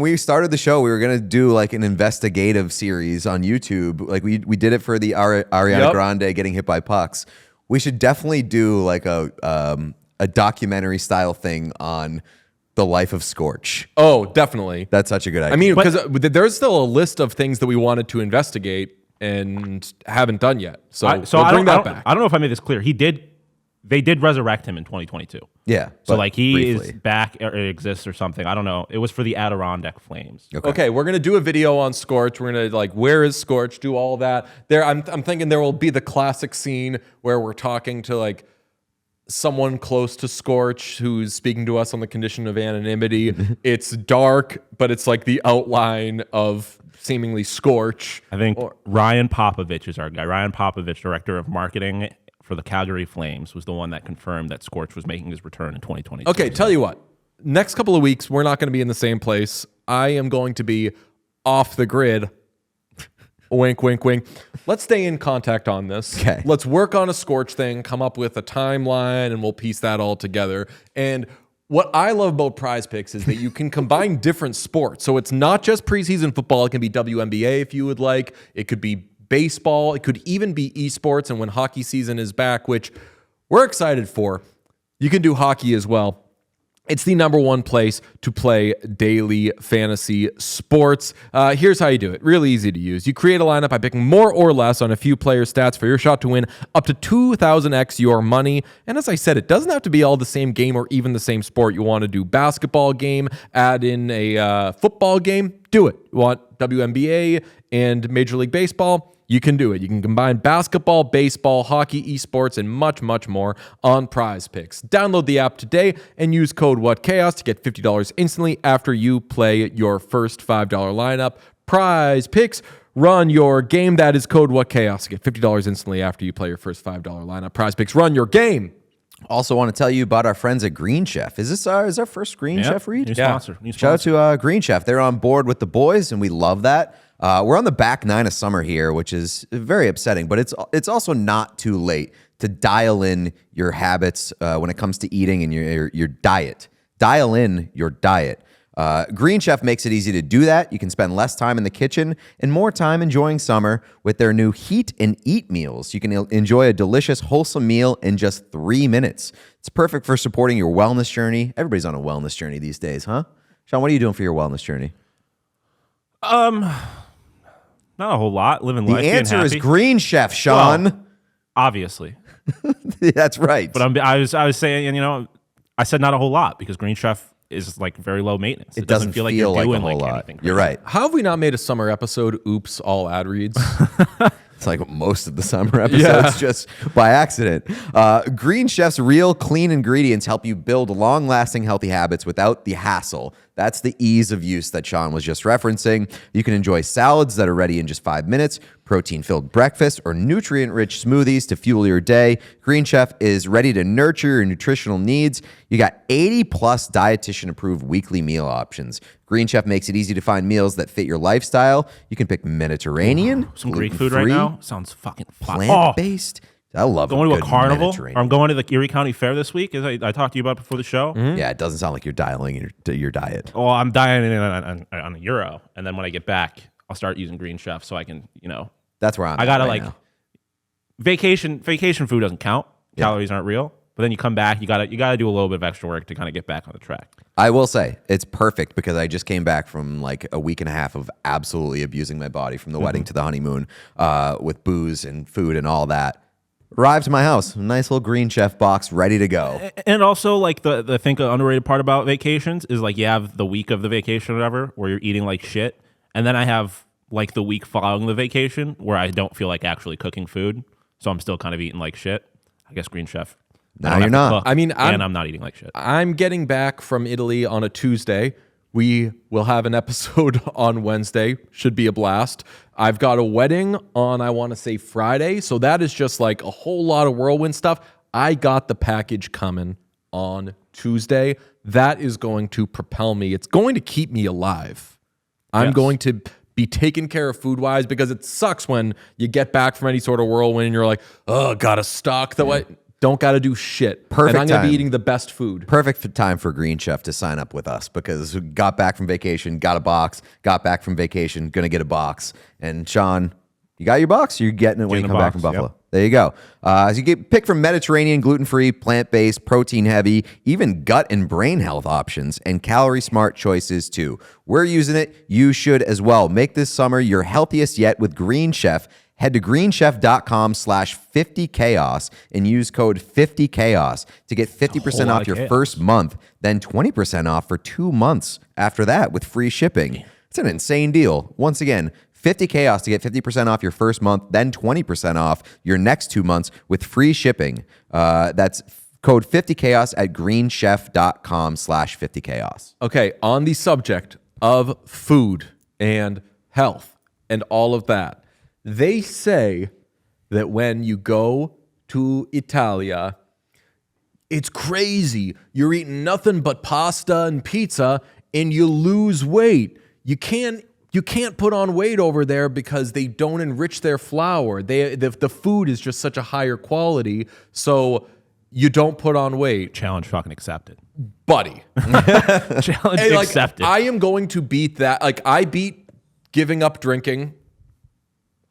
we started the show, we were gonna do like an investigative series on YouTube. Like we did it for the Ariana Grande getting hit by pucks. We should definitely do like a documentary style thing on the life of Scorch. Oh, definitely. That's such a good idea. I mean, because there's still a list of things that we wanted to investigate and haven't done yet. So we'll bring that back. I don't know if I made this clear. They did resurrect him in 2022. Yeah. So like he briefly is back or exists or something. I don't know. It was for the Adirondack Flames. Okay, we're gonna do a video on Scorch. We're gonna like, where is Scorch? Do all that. I'm thinking there will be the classic scene where we're talking to like someone close to Scorch who's speaking to us on the condition of anonymity. It's dark, but it's like the outline of seemingly Scorch. I think Ryan Popovich is our guy. Ryan Popovich, director of marketing for the Calgary Flames, was the one that confirmed that Scorch was making his return in 2022. Okay, tell you what. Next couple of weeks, we're not going to be in the same place. I am going to be off the grid. Wink, wink, wink. Let's stay in contact on this. Okay. Let's work on a Scorch thing, come up with a timeline, and we'll piece that all together. And what I love about Prize Picks is that you can combine different sports. So it's not just preseason football. It can be WNBA if you would like. It could be baseball. It could even be esports. And when hockey season is back, which we're excited for, you can do hockey as well. It's the number one place to play daily fantasy sports. Here's how you do it. Really easy to use. You create a lineup by picking more or less on a few player stats for your shot to win up to 2,000x your money. And as I said, it doesn't have to be all the same game or even the same sport. You want to do basketball game, add in a football game, do it. You want WNBA and Major League Baseball? You can do it. You can combine basketball, baseball, hockey, esports, and much, much more on Prize Picks. Download the app today and use code WhatChaos to get $50 instantly after you play your first $5 lineup. Prize Picks, run your game. That is code WhatChaos to get $50 instantly after you play your first $5 lineup. Prize Picks, run your game. Also want to tell you about our friends at Green Chef. Is this our first Green Chef read? New sponsor. Shout out to Green Chef. They're on board with the boys, and we love that. We're on the back nine of summer here, which is very upsetting, but it's also not too late to dial in your habits when it comes to eating and your diet. Dial in your diet. Green Chef makes it easy to do that. You can spend less time in the kitchen and more time enjoying summer with their new Heat and Eat meals. You can enjoy a delicious, wholesome meal in just 3 minutes. It's perfect for supporting your wellness journey. Everybody's on a wellness journey these days, huh? Sean, what are you doing for your wellness journey? Not a whole lot. Living life. The answer being is happy. Green Chef, Sean. Well, obviously. That's right. But I was saying, I said not a whole lot because Green Chef is like very low maintenance. It doesn't feel like you're doing a whole lot. anything. You're right. How have we not made a summer episode? Oops, all ad reads. It's like most of the summer episodes just by accident. Green Chef's real clean ingredients help you build long-lasting healthy habits without the hassle. That's the ease of use that Sean was just referencing. You can enjoy salads that are ready in just 5 minutes, protein-filled breakfast, or nutrient-rich smoothies to fuel your day. Green Chef is ready to nurture your nutritional needs. You got 80-plus dietitian-approved weekly meal options. Green Chef makes it easy to find meals that fit your lifestyle. You can pick Mediterranean, some Greek food right now. Sounds fucking plant-based. I love going to a carnival. Or I'm going to the Erie County Fair this week, as I talked to you about before the show. Mm-hmm. Yeah, it doesn't sound like you're dialing your diet. Well, I'm dieting on a euro, and then when I get back, I'll start using Green Chef so I can, That's where I'm. I gotta right now. vacation food doesn't count. Yeah. Calories aren't real. But then you come back, you gotta do a little bit of extra work to kind of get back on the track. I will say it's perfect because I just came back from like a week and a half of absolutely abusing my body from the wedding to the honeymoon with booze and food and all that. Arrived to my house, nice little Green Chef box ready to go. And also, like the I think underrated part about vacations is like you have the week of the vacation or whatever where you're eating like shit, and then I have like the week following the vacation where I don't feel like actually cooking food, so I'm still kind of eating like shit. I guess Green Chef. No, you're not. I mean, I'm not eating like shit. I'm getting back from Italy on a Tuesday. We will have an episode on Wednesday. Should be a blast. I've got a wedding on, I want to say, Friday. So that is just like a whole lot of whirlwind stuff. I got the package coming on Tuesday. that is going to propel me. It's going to keep me alive. I'm Yes. going to be taken care of food-wise, because it sucks when you get back from any sort of whirlwind and you're like, oh, gotta stock the way. Don't gotta do shit. Perfect And I'm gonna time. be eating the best food. Perfect time for Green Chef to sign up with us, because we got back from vacation, got a box, got back from vacation, gonna get a box. And Sean, you got your box? You're getting it when you Getting come a back from box, Buffalo. yep. There you go. So you get pick from Mediterranean, gluten-free, plant-based, protein-heavy, even gut and brain health options, and calorie-smart choices too. We're using it. You should as well. Make this summer your healthiest yet with Green Chef. Head to greenchef.com/50chaos and use code 50chaos to get 50% lot off of your chaos. first month, then 20% off for 2 months after that with free shipping. It's an insane deal. Once again, 50chaos to get 50% off your first month, then 20% off your next 2 months with free shipping. That's code 50chaos at greenchef.com/50chaos. Okay, on the subject of food and health and all of that, they say that when you go to Italia, it's crazy. You're eating nothing but pasta and pizza and you lose weight. You can't put on weight over there because they don't enrich their flour. The food is just such a higher quality, so you don't put on weight. Challenge fucking accepted. Buddy. Challenge Hey, like, accepted. I am going to beat that. Like, I beat giving up drinking.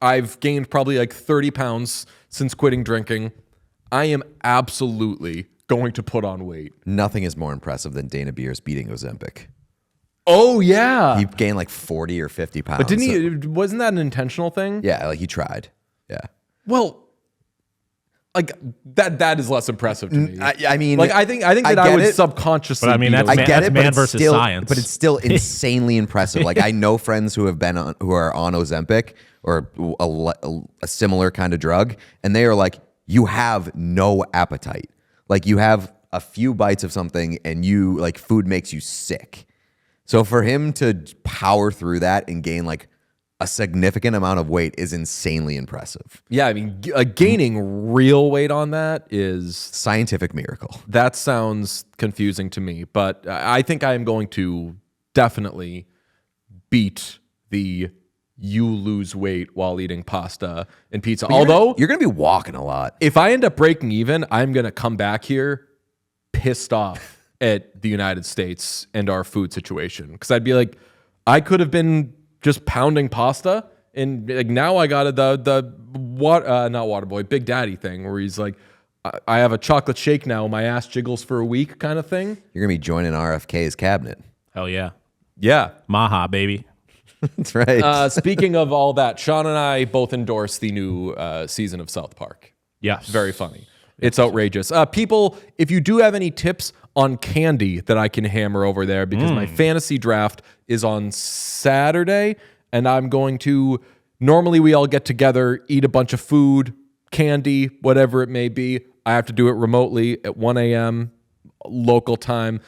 I've gained probably like 30 pounds since quitting drinking. I am absolutely going to put on weight. Nothing is more impressive than Dana Beers beating Ozempic. Oh, yeah. He gained like 40 or 50 pounds. But didn't he? Wasn't that an intentional thing? Yeah, like he tried. Yeah. Well, like that is less impressive to me. I mean, like I think that I get would it. subconsciously. But I mean, beat that's those I man- get it, man but it's versus still, science. But it's still insanely impressive. Like I know friends who have been on, who are on Ozempic or a similar kind of drug, and they are like, you have no appetite. Like you have a few bites of something, and you like food makes you sick. So for him to power through that and gain like a significant amount of weight is insanely impressive. Yeah, I mean, gaining real weight on that is Scientific miracle. that sounds confusing to me, but I think I am going to definitely beat the you lose weight while eating pasta and pizza. Although, You're going to be walking a lot. if I end up breaking even, I'm going to come back here pissed off at the United States and our food situation. Because I'd be like, I could have been just pounding pasta, and like now I got not Waterboy, Big Daddy thing, where he's like, I have a chocolate shake now, my ass jiggles for a week kind of thing. You're going to be joining RFK's cabinet. Hell yeah. Yeah. Maha, baby. That's right. Speaking of all that, Sean and I both endorse the new season of South Park. Yes. Very funny. It's outrageous. People, if you do have any tips on candy that I can hammer over there, because my fantasy draft is on Saturday, and I'm going to, normally we all get together, eat a bunch of food, candy, whatever it may be. I have to do it remotely at 1 a.m. local time.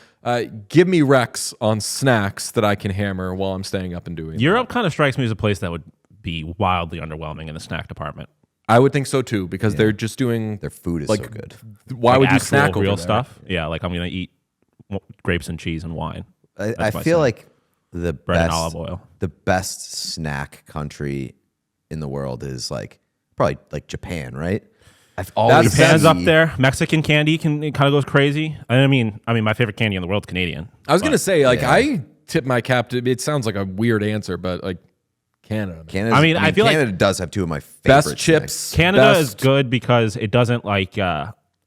Give me recs on snacks that I can hammer while I'm staying up and doing Europe kind of strikes me as a place that would be wildly underwhelming in the snack department. I would think so too, because they're just doing Their food is like, so good. Why Like would you actual snack over real there? stuff? Yeah, like I'm gonna eat grapes and cheese and wine. I That's my feel snack. like the Bread and best, olive oil. the best snack country in the world is like probably like Japan, right? I've always Japan's see- up there. Mexican candy it kind of goes crazy. I mean, my favorite candy in the world is Canadian. I was gonna say, like, Yeah. I tip my cap to. It sounds like a weird answer, but like Canada, man. Canada's- I mean, I feel like- Canada does have two of my favorite Best chips. snacks. Canada best- is good because it doesn't like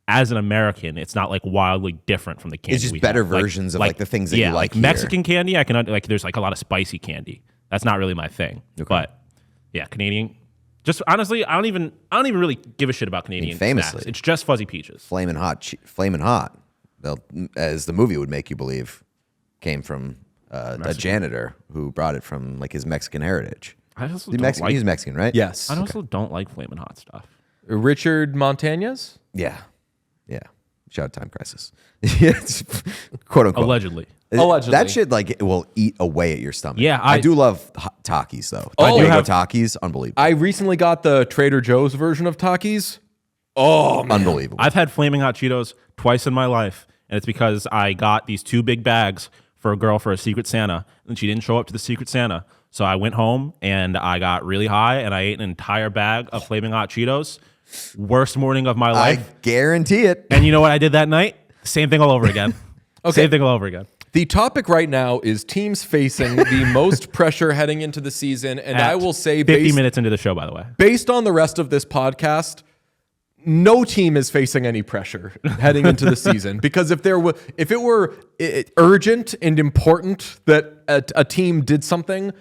as an American, it's not like wildly different from the candy. It's just we better have. Like- versions of, like, the things that you like here. Mexican candy, I can like. There's like a lot of spicy candy. That's not really my thing. But yeah, Canadian. Just honestly, I don't even really give a shit about Canadian famously. snacks. It's just fuzzy peaches. Flamin' hot. They'll, as the movie would make you believe, came from a janitor who brought it from like his Mexican heritage. I also He's don't Mexican, like. he's Mexican, right? Yes, I also don't like flaming hot stuff. Richard Montañez. Yeah. Shout out Time Crisis. It's quote unquote. Allegedly. Allegedly. That shit like it will eat away at your stomach. Yeah, I I- do love Takis though. Oh, Taco have- Takis, unbelievable. I recently got the Trader Joe's version of Takis. Oh, man. Unbelievable. I've had flaming hot Cheetos twice in my life, And it's because I got these 2 big bags for a girl for a Secret Santa, and she didn't show up to the Secret Santa. So I went home and I got really high and I ate an entire bag of Flaming Hot Cheetos. Worst morning of my life. I guarantee it. And you know what I did that night? Same thing all over again. Same thing all over again. The topic right now is teams facing the most pressure heading into the season. And I will say 50 minutes into the show, by the way. Based on the rest of this podcast, no team is facing any pressure heading into the season, because if it were urgent and important that a team did something,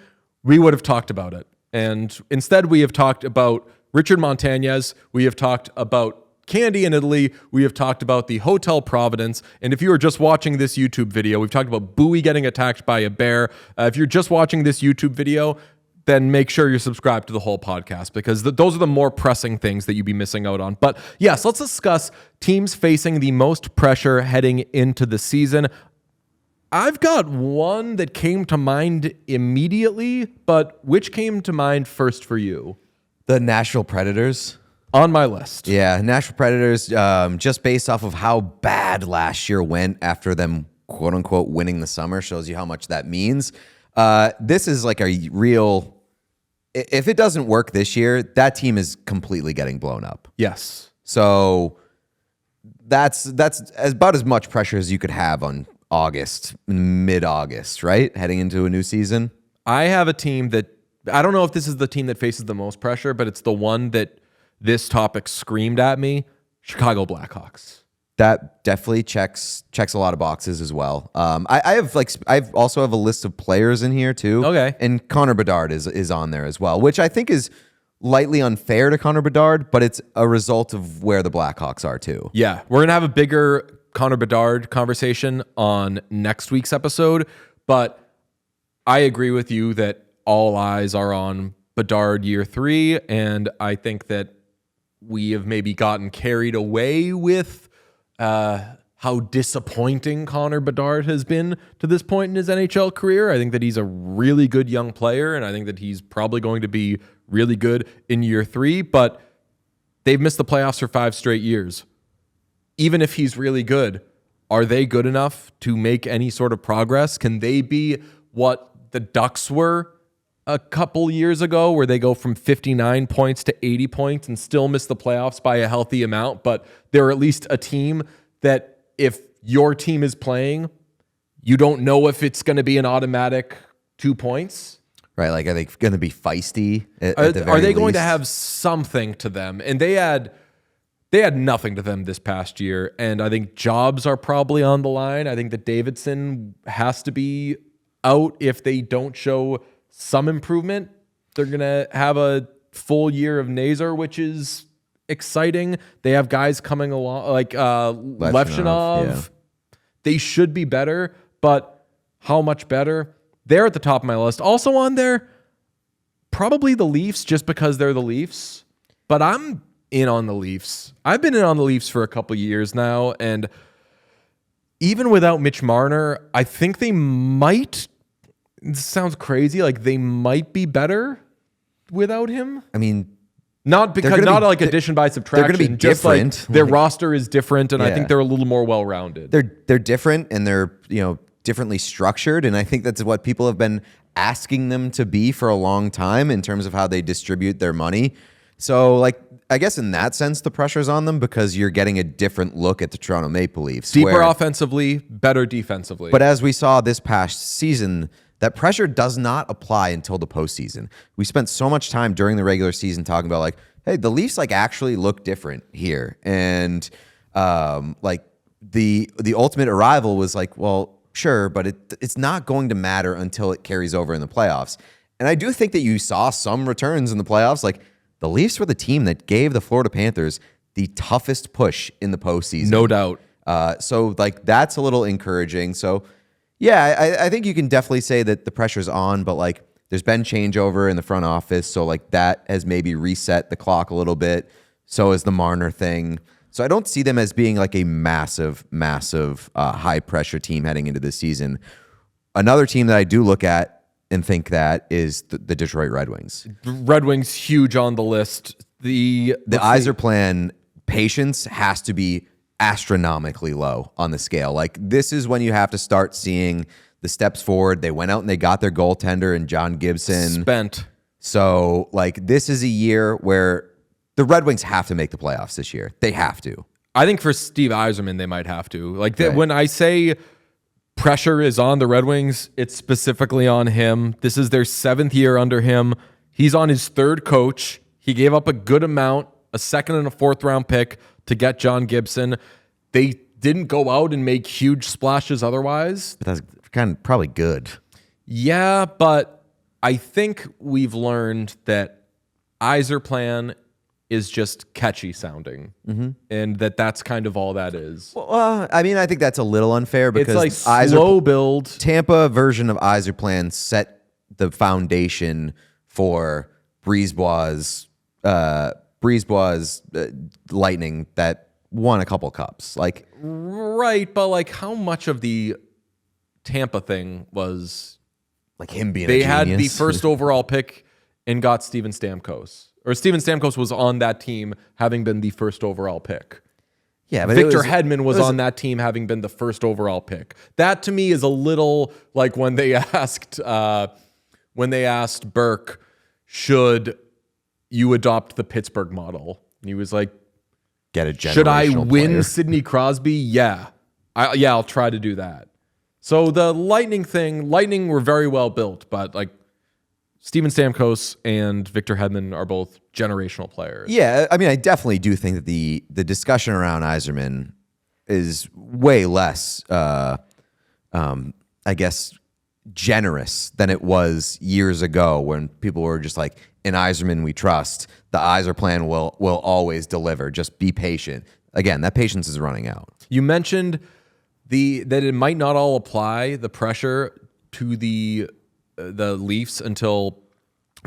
we would have talked about it. And instead, we have talked about Richard Montañez. We have talked about Candy in Italy. We have talked about the Hotel Providence. And if you are just watching this YouTube video, we've talked about Bowie getting attacked by a bear. If you're just watching this YouTube video, then make sure you're subscribed to the whole podcast, because those are the more pressing things that you'd be missing out on. But yes, let's discuss teams facing the most pressure heading into the season. I've got one that came to mind immediately, but which came to mind first for you? The Nashville Predators. On my list. Yeah, Nashville Predators, just based off of how bad last year went after them, quote unquote, winning the summer, shows you how much that means. This is like a real, if it doesn't work this year, that team is completely getting blown up. Yes. So that's about as much pressure as you could have on mid-August, right? Heading into a new season. I have a team that, I don't know if this is the team that faces the most pressure, but it's the one that this topic screamed at me. Chicago Blackhawks. That definitely checks a lot of boxes as well. I also have a list of players in here too. Okay. And Connor Bedard is on there as well, which I think is lightly unfair to Connor Bedard, but it's a result of where the Blackhawks are too. Yeah, we're going to have a bigger Connor Bedard conversation on next week's episode, but I agree with you that all eyes are on Bedard year 3, and I think that we have maybe gotten carried away with how disappointing Connor Bedard has been to this point in his NHL career. I think that he's a really good young player, and I think that he's probably going to be really good in year 3, but they've missed the playoffs for 5 straight years. Even if he's really good, are they good enough to make any sort of progress? Can they be what the Ducks were a couple years ago, where they go from 59 points to 80 points and still miss the playoffs by a healthy amount, but they're at least a team that if your team is playing, you don't know if it's going to be an automatic 2 points? Right, like are they going to be feisty? Are they going to have something to them? And they had nothing to them this past year, and I think jobs are probably on the line. I think that Davidson has to be out if they don't show some improvement. They're going to have a full year of Nazar, which is exciting. They have guys coming along like Levchinov. Yeah. They should be better, but how much better? They're at the top of my list. Also on there, probably the Leafs, just because they're the Leafs. But I'm in on the Leafs. I've been in on the Leafs for a couple years now, and even without Mitch Marner, I think they might, it sounds crazy, like they might be better without him. I mean, not like addition by subtraction. They're going to be just different. Like their roster is different, and I Yeah. think they're a little more well-rounded. they're different, and they're differently structured, and I think that's what people have been asking them to be for a long time in terms of how they distribute their money. So, like, I guess in that sense, the pressure's on them because you're getting a different look at the Toronto Maple Leafs. Deeper offensively, better defensively. But as we saw this past season, that pressure does not apply until the postseason. We spent so much time during the regular season talking about, like, hey, the Leafs, like, actually look different here. And, like, the ultimate arrival was like, well, sure, but it's not going to matter until it carries over in the playoffs. And I do think that you saw some returns in the playoffs. Like, the Leafs were the team that gave the Florida Panthers the toughest push in the postseason. No doubt. So, like, that's a little encouraging. So, yeah, I think you can definitely say that the pressure's on, but, like, there's been changeover in the front office. So, like, that has maybe reset the clock a little bit. So is the Marner thing. So I don't see them as being like a massive, massive high-pressure team heading into this season. Another team that I do look at and think that is the Detroit Red Wings. Red Wings, huge on the list. The Yzer-plan patience has to be astronomically low on the scale. Like, this is when you have to start seeing the steps forward. They went out and they got their goaltender and John Gibson. Spent. So, like, this is a year where the Red Wings have to make the playoffs this year. They have to. I think for Steve Yzer-man, they might have to. Like, Right. when I say pressure is on the Red Wings, it's specifically on him. This is their 7th year under him. He's on his 3rd coach. He gave up a good amount, a 2nd and a 4th round pick to get John Gibson. They didn't go out and make huge splashes otherwise. But that's kind of probably good. Yeah, but I think we've learned that Yzer-plan is just catchy sounding, and that's kind of all that is. Well, I mean, I think that's a little unfair because It's like slow build. Tampa version of Yzer-plan set the foundation for Brisebois' Lightning that won a couple cups. Like, Right, but like how much of the Tampa thing was like him being they a had the genius. first overall pick and got Steven Stamkos. Or Steven Stamkos was on that team having been the first overall pick. Yeah, but Victor Hedman was on that team having been the first overall pick. That to me is a little like when they asked Burke, should you adopt the Pittsburgh model? And he was like, get a generational should I win player. Sidney Crosby? Yeah. I'll try to do that. So the Lightning were very well built, but like Steven Stamkos and Victor Hedman are both generational players. Yeah, I mean, I definitely do think that the discussion around Yzer-man is way less, I guess, generous than it was years ago when people were just like, in Yzer-man we trust. The Yzer-plan will always deliver. Just be patient. Again, that patience is running out. You mentioned that it might not all apply, the pressure to the Leafs until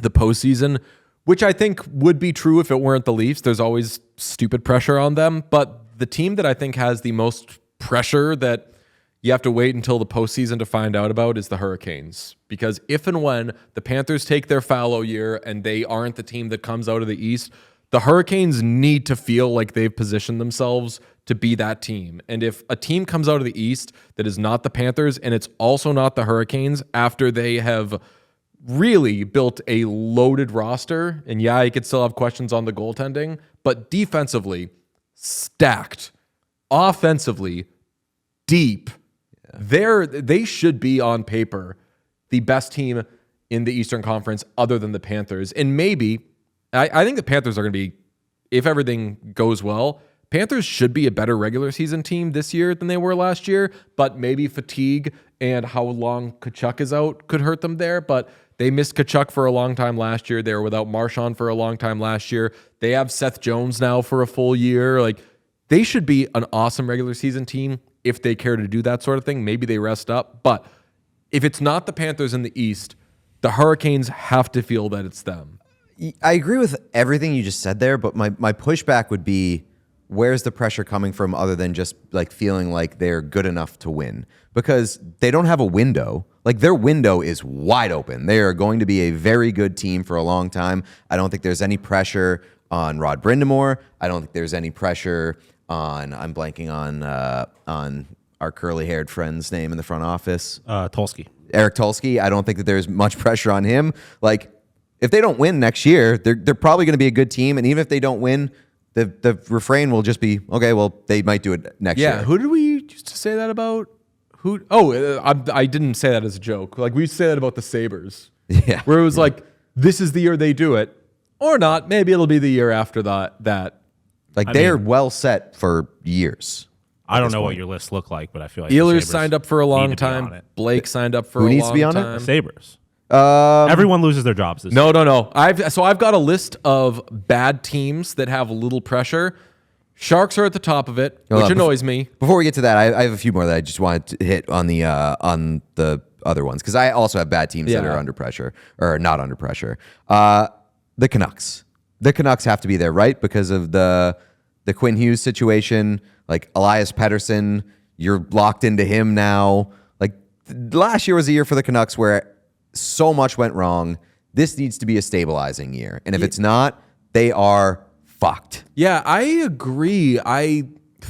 the postseason, which I think would be true if it weren't the Leafs. There's always stupid pressure on them. But the team that I think has the most pressure that you have to wait until the postseason to find out about is the Hurricanes. Because if and when the Panthers take their fallow year and they aren't the team that comes out of the East, the Hurricanes need to feel like they've positioned themselves to be that team. And if a team comes out of the East that is not the Panthers and it's also not the Hurricanes after they have really built a loaded roster, and yeah, you could still have questions on the goaltending, but defensively, stacked. Offensively, deep. They should be on paper the best team in the Eastern Conference other than the Panthers. And maybe, I think the Panthers are going to be, if everything goes well, Panthers should be a better regular season team this year than they were last year, but maybe fatigue and how long Tkachuk is out could hurt them there. But they missed Tkachuk for a long time last year. They were without Marchand for a long time last year. They have Seth Jones now for a full year. Like, they should be an awesome regular season team if they care to do that sort of thing. Maybe they rest up. But if it's not the Panthers in the East, the Hurricanes have to feel that it's them. I agree with everything you just said there, but my pushback would be, where's the pressure coming from other than just like feeling like they're good enough to win? Because they don't have a window. Like, their window is wide open. They are going to be a very good team for a long time. I don't think there's any pressure on Rod Brind'Amour. I don't think there's any pressure on, I'm blanking on our curly-haired friend's name in the front office. Tulsky. Eric Tulsky. I don't think that there's much pressure on him. Like, if they don't win next year, they're probably going to be a good team. And even if they don't win, the refrain will just be, okay, well, they might do it next year. Yeah, who did we used to say that about? Who? Oh, I didn't say that as a joke. Like, we used to say that about the Sabres. Yeah. Where it was like, this is the year they do it. Or not. Maybe it'll be the year after that. Like, they're well set for years. I don't know what your list looked like, but I feel like Ehlers signed up for a long time. Blake signed up for a long time. Who needs to be on it? The Sabres. Everyone loses their jobs this year. No. I've got a list of bad teams that have little pressure. Sharks are at the top of it, which annoys me. Before we get to that, I have a few more that I just wanted to hit on the other ones, because I also have bad teams that are under pressure or not under pressure. The Canucks. The Canucks have to be there, right? Because of the Quinn Hughes situation. Like, Elias Pettersson, you're locked into him now. Like, last year was a year for the Canucks where so much went wrong. This needs to be a stabilizing year. And if it's not, they are fucked. Yeah, I agree. I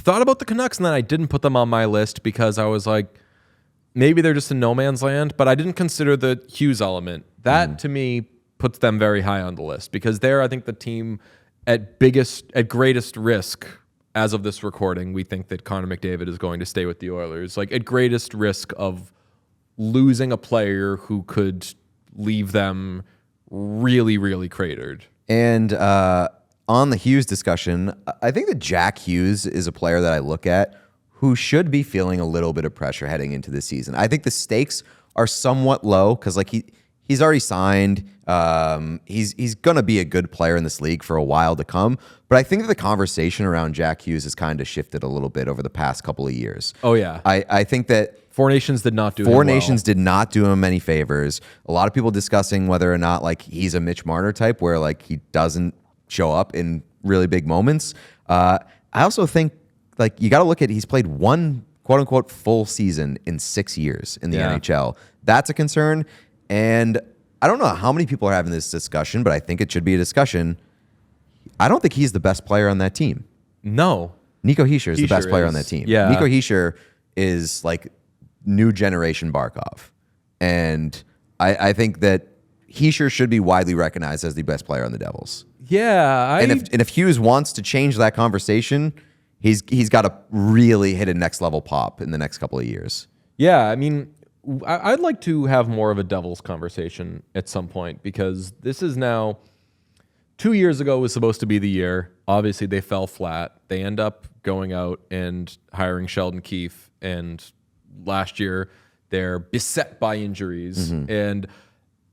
thought about the Canucks, and then I didn't put them on my list because I was like, maybe they're just in no man's land, but I didn't consider the Hughes element. That, to me, puts them very high on the list because they're, I think, the team at greatest risk as of this recording. We think that Connor McDavid is going to stay with the Oilers, like at greatest risk of losing a player who could leave them really, really cratered. And on the Hughes discussion, I think that Jack Hughes is a player that I look at who should be feeling a little bit of pressure heading into the season. I think the stakes are somewhat low because like he's already signed. He's going to be a good player in this league for a while to come. But I think that the conversation around Jack Hughes has kind of shifted a little bit over the past couple of years. Oh, yeah. I think that Four Nations did not do Four Nations did not do him any favors. A lot of people discussing whether or not like he's a Mitch Marner type where like he doesn't show up in really big moments. I also think like you got to look at he's played one quote unquote full season in 6 years in the NHL. That's a concern. And I don't know how many people are having this discussion, but I think it should be a discussion. I don't think he's the best player on that team. No. Nico Hischier is the best player on that team. Yeah. Nico Hischier is like new generation Barkov. And I think that Hischier should be widely recognized as the best player on the Devils. Yeah. And if Hughes wants to change that conversation, he's got to really hit a next level pop in the next couple of years. Yeah, I mean, I'd like to have more of a Devils conversation at some point because this is now 2 years ago was supposed to be the year. Obviously, they fell flat. They end up going out and hiring Sheldon Keefe. And last year, they're beset by injuries. And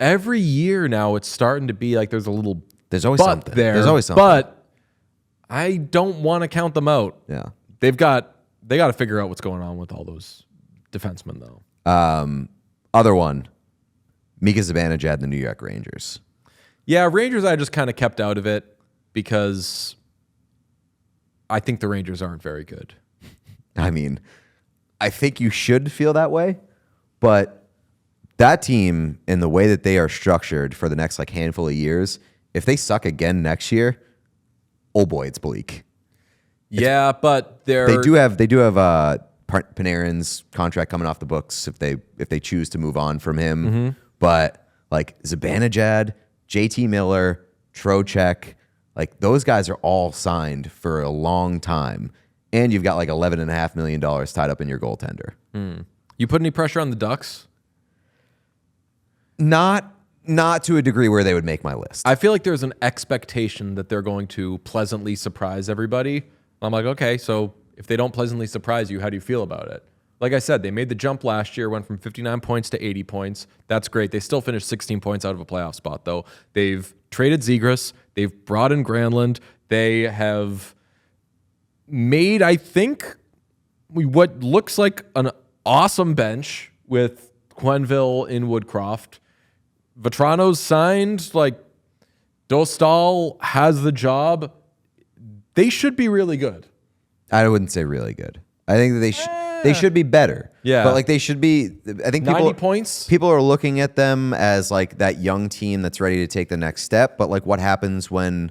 every year now, it's starting to be like there's always something there. There's always something. But I don't want to count them out. Yeah. They got to figure out what's going on with all those defensemen, though. Other one, Mika Zibanejad, the New York Rangers. Yeah, Rangers I just kind of kept out of it because I think the Rangers aren't very good. I mean, I think you should feel that way, but that team and the way that they are structured for the next like handful of years, if they suck again next year, oh boy, it's bleak. Yeah, but They do have Panarin's contract coming off the books if they choose to move on from him. But like Zibanejad, JT Miller, Trocheck, like those guys are all signed for a long time. And you've got like $11.5 million tied up in your goaltender. You put any pressure on the Ducks? Not to a degree where they would make my list. I feel like there's an expectation that they're going to pleasantly surprise everybody. I'm like, okay, so if they don't pleasantly surprise you, how do you feel about it? Like I said, they made the jump last year, went from 59 points to 80 points. That's great. They still finished 16 points out of a playoff spot, though. They've traded Zegras. They've brought in Granlund. They have made, I think, what looks like an awesome bench with Quenneville in Woodcroft. Vetrano's signed. Like, Dostal has the job. They should be really good. I wouldn't say really good. I think that they should be better. Yeah. But like they should be, I think 90 points. People are looking at them as like that young team that's ready to take the next step. But like what happens when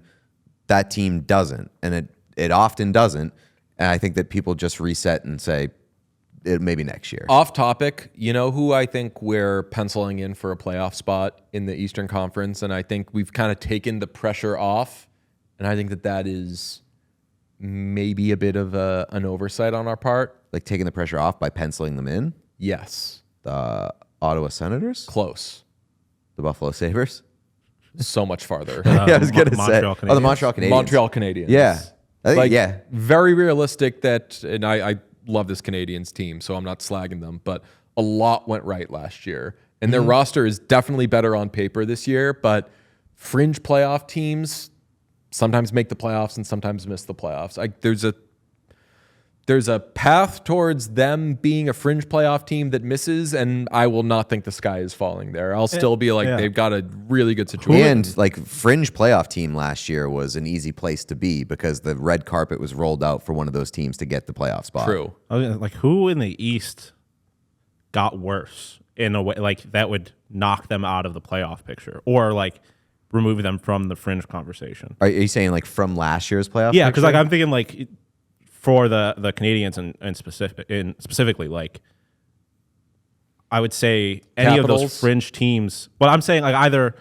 that team doesn't? And it often doesn't. And I think that people just reset and say maybe next year. Off topic, you know who I think we're penciling in for a playoff spot in the Eastern Conference? And I think we've kind of taken the pressure off. And I think that is maybe a bit of an oversight on our part. Like taking the pressure off by penciling them in? Yes. The Ottawa Senators? Close. The Buffalo Sabres? So much farther. Yeah, I was going to say. Montreal The Montreal Canadiens. Montreal Canadiens. Yeah. I think, Very realistic that, and I love this Canadiens team, so I'm not slagging them, but a lot went right last year. And their roster is definitely better on paper this year, but fringe playoff teams sometimes make the playoffs and sometimes miss the playoffs. There's a path towards them being a fringe playoff team that misses, and I will not think the sky is falling there. I'll still be like, they've got a really good situation. And like fringe playoff team last year was an easy place to be because the red carpet was rolled out for one of those teams to get the playoff spot. True. Like who in the East got worse in a way like that would knock them out of the playoff picture or like remove them from the fringe conversation? Are you saying like from last year's playoff? Yeah, because like picture? I'm thinking like for the Canadians and specifically, like, I would say any of those Capitals. fringe teams. But I'm saying, like, either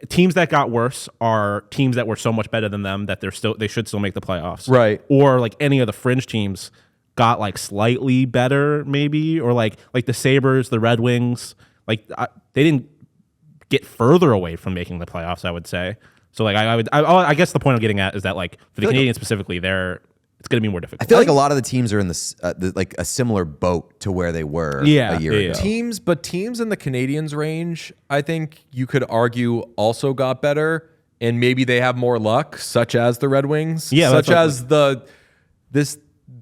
teams that got worse are teams that were so much better than them that they should still make the playoffs, Right. Or like any of the fringe teams got like slightly better, maybe, or like the Sabres, the Red Wings, like they didn't get further away from making the playoffs, I would say. So like I guess the point I'm getting at is that, like, for the Canadians specifically, it's going to be more difficult. I feel like a lot of the teams are in like a similar boat to where they were a year ago. Teams in the Canadians range, I think you could argue also got better, and maybe they have more luck, such as the Red Wings. Yeah, such as this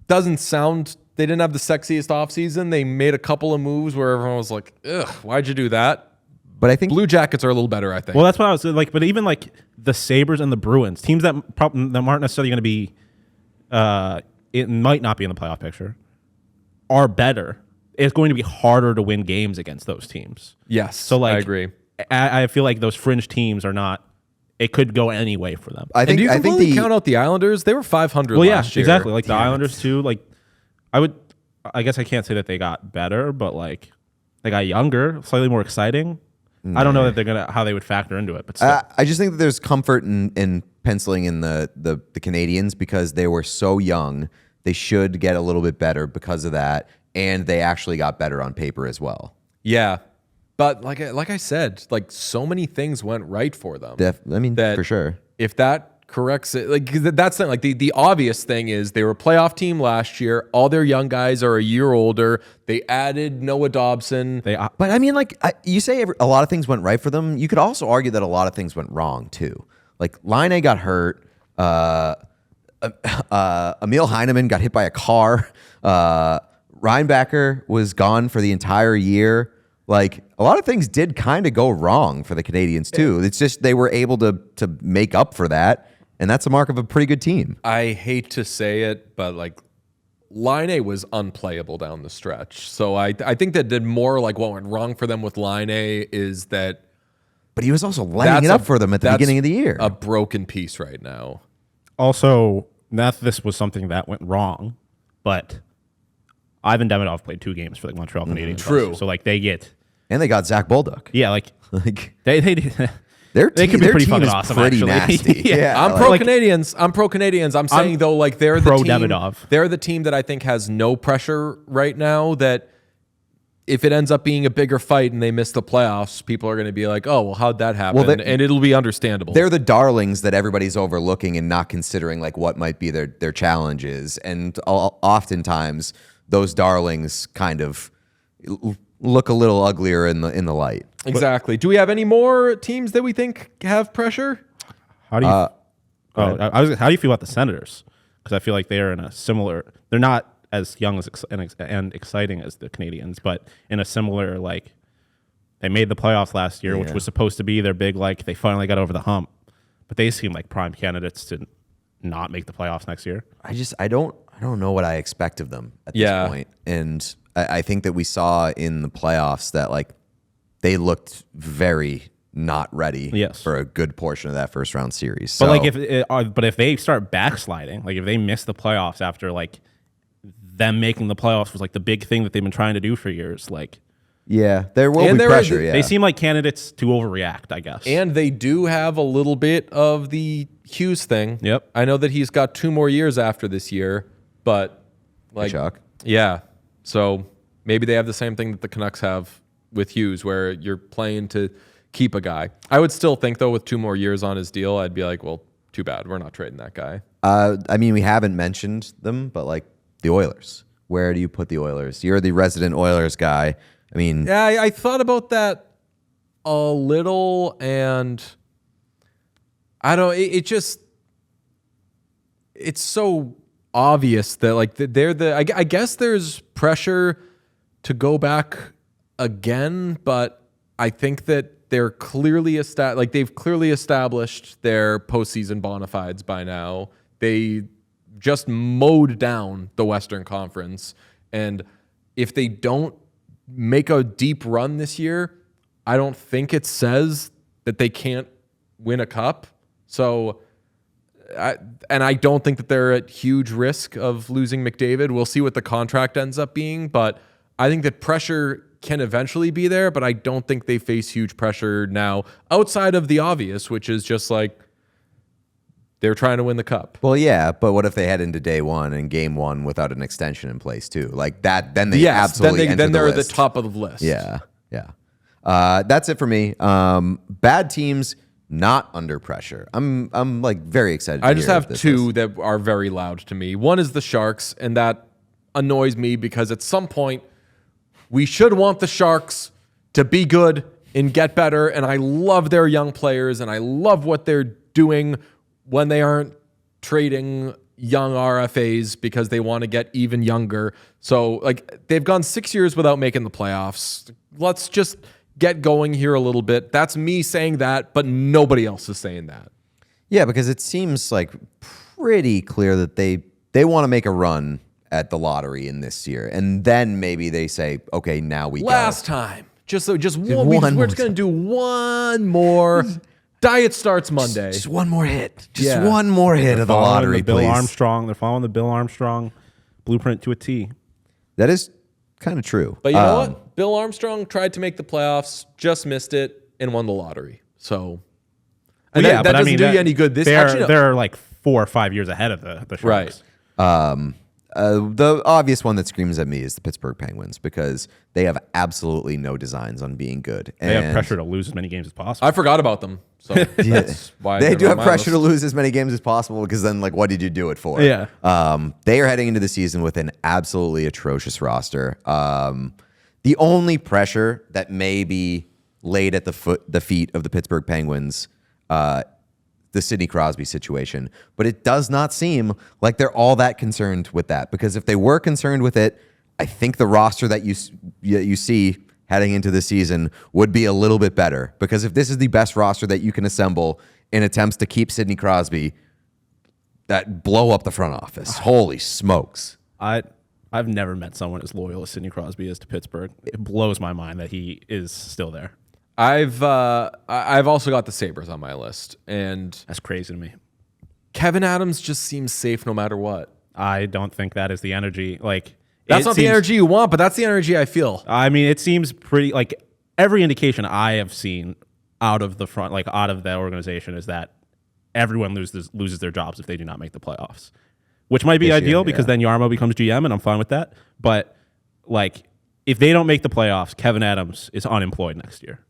doesn't sound. They didn't have the sexiest offseason. They made a couple of moves where everyone was like, "Ugh, why'd you do that?" But I think Blue Jackets are a little better, I think. Well, that's what I was like. But even like the Sabres and the Bruins, teams that aren't necessarily going to be, it might not be in the playoff picture, are better. It's going to be harder to win games against those teams. Yes, So like, I agree. I feel like those fringe teams are not. It could go any way for them. I think And do you completely count out the Islanders? They were 500 last year. Exactly. Like the Islanders too. Like I guess I can't say that they got better, but like they got younger, slightly more exciting. I don't know that how they would factor into it, but still. I just think that there's comfort in penciling in the Canadians because they were so young. They should get a little bit better because of that, and they actually got better on paper as well. Yeah. But like I said, like so many things went right for them. For sure. If that corrects it, like that's not, like the obvious thing is they were a playoff team last year. All their young guys are a year older. They added Noah Dobson. But I mean, like you say, a lot of things went right for them. You could also argue that a lot of things went wrong too. Like Laine got hurt. Emil Heineman got hit by a car. Reinbacher was gone for the entire year. Like a lot of things did kind of go wrong for the Canadians too. It's just they were able to make up for that, and that's a mark of a pretty good team. I hate to say it, but like Laine was unplayable down the stretch. So I think that did more like what went wrong for them with Laine is that. But he was also lighting it up for them at the beginning of the year. A broken piece right now. Also, not that this was something that went wrong, but Ivan Demidov played 2 games for the Montreal Canadiens. True. So like they got Zach Bolduc. Yeah, like they They could be pretty fucking awesome. Pretty actually. nasty. Yeah, I'm pro Canadians. I'm pro Canadians. I'm saying though, like they're the pro team. Demidov. They're the team that I think has no pressure right now. That if it ends up being a bigger fight and they miss the playoffs, people are going to be like, "Oh, well, how'd that happen?" Well, and it'll be understandable. They're the darlings that everybody's overlooking and not considering like what might be their challenges. And oftentimes those darlings kind of look a little uglier in the light. Exactly. Do we have any more teams that we think have pressure? How do you? How do you feel about the Senators? Because I feel like they're in a similar. They're not as young and exciting as the Canadians, but in a similar like. They made the playoffs last year, which was supposed to be their big like. They finally got over the hump, but they seem like prime candidates to not make the playoffs next year. I don't know what I expect of them at this point. And I think that we saw in the playoffs that like they looked very not ready for a good portion of that first round series. But like if they start backsliding, like if they miss the playoffs after like them making the playoffs was like the big thing that they've been trying to do for years, like there will be pressure. They seem like candidates to overreact, I guess. And they do have a little bit of the Hughes thing. Yep. I know that he's got 2 more years after this year, but like, yeah. So maybe they have the same thing that the Canucks have with Hughes, where you're playing to keep a guy. I would still think though, with 2 more years on his deal, I'd be like, well, too bad. We're not trading that guy. I mean, we haven't mentioned them, but like the Oilers. Where do you put the Oilers? You're the resident Oilers guy. I mean, yeah, I thought about that a little, and I don't. It's so obvious that like they're the. I guess there's pressure to go back again, but I think that they're clearly they've clearly established their postseason bona fides by now. They just mowed down the Western Conference, and if they don't make a deep run this year, I don't think it says that they can't win a cup. So and I don't think that they're at huge risk of losing McDavid. We'll see what the contract ends up being, but I think that pressure can eventually be there, but I don't think they face huge pressure now outside of the obvious, which is just like they're trying to win the cup. Well, yeah, but what if they head into day one and game one without an extension in place too? Like that, then they absolutely then they're the at the top of the list. Yeah. That's it for me. Bad teams not under pressure. I'm like very excited. I just have two that are very loud to me. One is the Sharks, and that annoys me because at some point we should want the Sharks to be good and get better. And I love their young players, and I love what they're doing when they aren't trading young RFAs because they want to get even younger. So, like, they've gone 6 years without making the playoffs. Let's just get going here a little bit. That's me saying that, but nobody else is saying that. Yeah, because it seems like pretty clear that they want to make a run at the lottery in this year, and then maybe they say, okay, now we last go. time. Just one we're just going to do one more. Diet starts Monday. Just one more hit. Just one more hit of the lottery, Bill please. Armstrong. They're following the Bill Armstrong blueprint to a T. That is kind of true. But you know what? Bill Armstrong tried to make the playoffs, just missed it, and won the lottery. So, and that doesn't do you any good. They're like 4 or 5 years ahead of the Sharks. Right. The obvious one that screams at me is the Pittsburgh Penguins because they have absolutely no designs on being good. They have pressure to lose as many games as possible. I forgot about them. So that's why they do have pressure to lose as many games as possible because then, like, what did you do it for? Yeah. They are heading into the season with an absolutely atrocious roster. The only pressure that may be laid at the feet of the Pittsburgh Penguins, the Sidney Crosby situation, but it does not seem like they're all that concerned with that, because if they were concerned with it, I think the roster that you see heading into the season would be a little bit better, because if this is the best roster that you can assemble in attempts to keep Sidney Crosby, that blow up the front office. Holy smokes. I've never met someone as loyal as Sidney Crosby is to Pittsburgh. It blows my mind that he is still there. I've also got the Sabres on my list, and That's crazy to me. Kevin Adams just seems safe no matter what. I don't think that is the energy. Like, that's not the energy you want, but that's the energy I feel. I mean, it seems pretty, like, every indication I have seen out of the front, like out of the organization, is that everyone loses their jobs if they do not make the playoffs, which might be ideal because then Yarmo becomes GM, and I'm fine with that. But, like, if they don't make the playoffs, Kevin Adams is unemployed next year.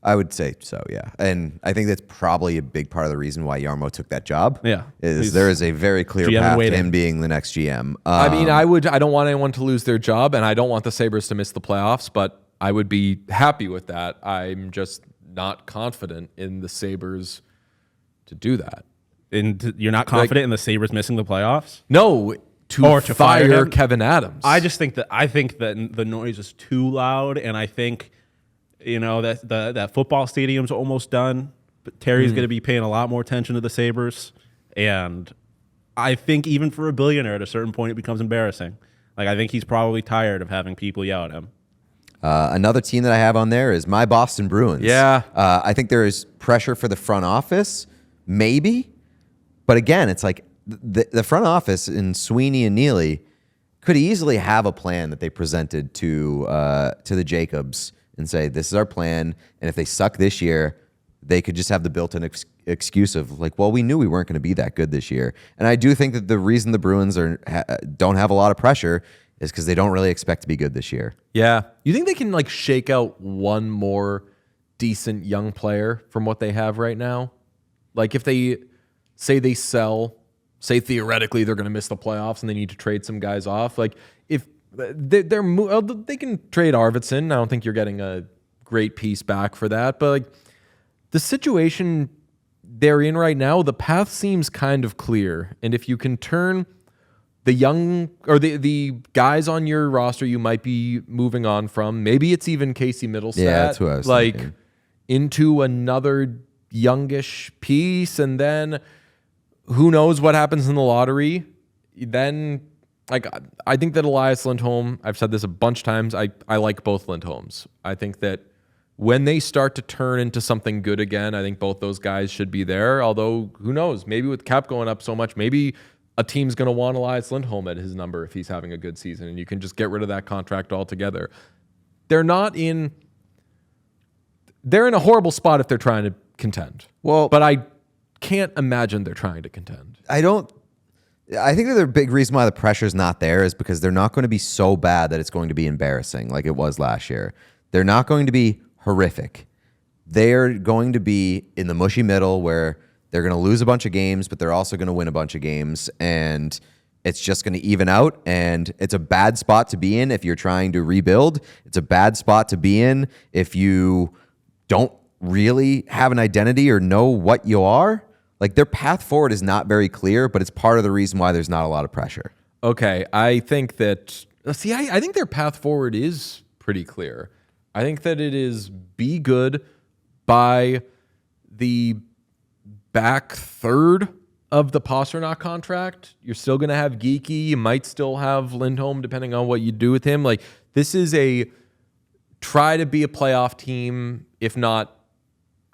I would say so, yeah. And I think that's probably a big part of the reason why Yarmo took that job. Yeah. There is a very clear GM path to him being the next GM. I mean, I don't want anyone to lose their job, and I don't want the Sabres to miss the playoffs, but I would be happy with that. I'm just not confident in the Sabres to do that. And you're not confident in the Sabres missing the playoffs? No, to fire Kevin Adams. I think that the noise is too loud, and I think, you know, that football stadium's almost done, but Terry's going to be paying a lot more attention to the Sabres, and I think even for a billionaire at a certain point it becomes embarrassing. Like, I think he's probably tired of having people yell at him. Another team that I have on there is my Boston Bruins. Yeah. I think there is pressure for the front office, maybe, but again, it's like the front office in Sweeney and Neely could easily have a plan that they presented to the Jacobs and say, this is our plan, and if they suck this year, they could just have the built-in excuse of, like, well, we knew we weren't going to be that good this year. And I do think that the reason the Bruins don't have a lot of pressure is because they don't really expect to be good this year. Yeah. You think they can, like, shake out one more decent young player from what they have right now? Like, if they say theoretically they're going to miss the playoffs and they need to trade some guys off, like, if they can trade Arvidsson. I don't think you're getting a great piece back for that, but, like, the situation they're in right now, the path seems kind of clear. And if you can turn the young or the guys on your roster you might be moving on from, maybe it's even Casey Middlestat, that's who I was thinking, into another youngish piece, and then who knows what happens in the lottery. Then, like, I think that Elias Lindholm, I've said this a bunch of times, I like both Lindholms. I think that when they start to turn into something good again, I think both those guys should be there. Although, who knows? Maybe with cap going up so much, maybe a team's going to want Elias Lindholm at his number if he's having a good season, and you can just get rid of that contract altogether. They're in a horrible spot if they're trying to contend. Well, but I can't imagine they're trying to contend. I think that the big reason why the pressure's not there is because they're not going to be so bad that it's going to be embarrassing like it was last year. They're not going to be horrific. They're going to be in the mushy middle where they're going to lose a bunch of games, but they're also going to win a bunch of games, and it's just going to even out. And it's a bad spot to be in if you're trying to rebuild. It's a bad spot to be in if you don't really have an identity or know what you are. Like, their path forward is not very clear, but it's part of the reason why there's not a lot of pressure. Okay, I think that... See, I think their path forward is pretty clear. I think that it is be good by the back third of the Pastrnak contract. You're still going to have Geeky. You might still have Lindholm, depending on what you do with him. Like, this is a try to be a playoff team, if not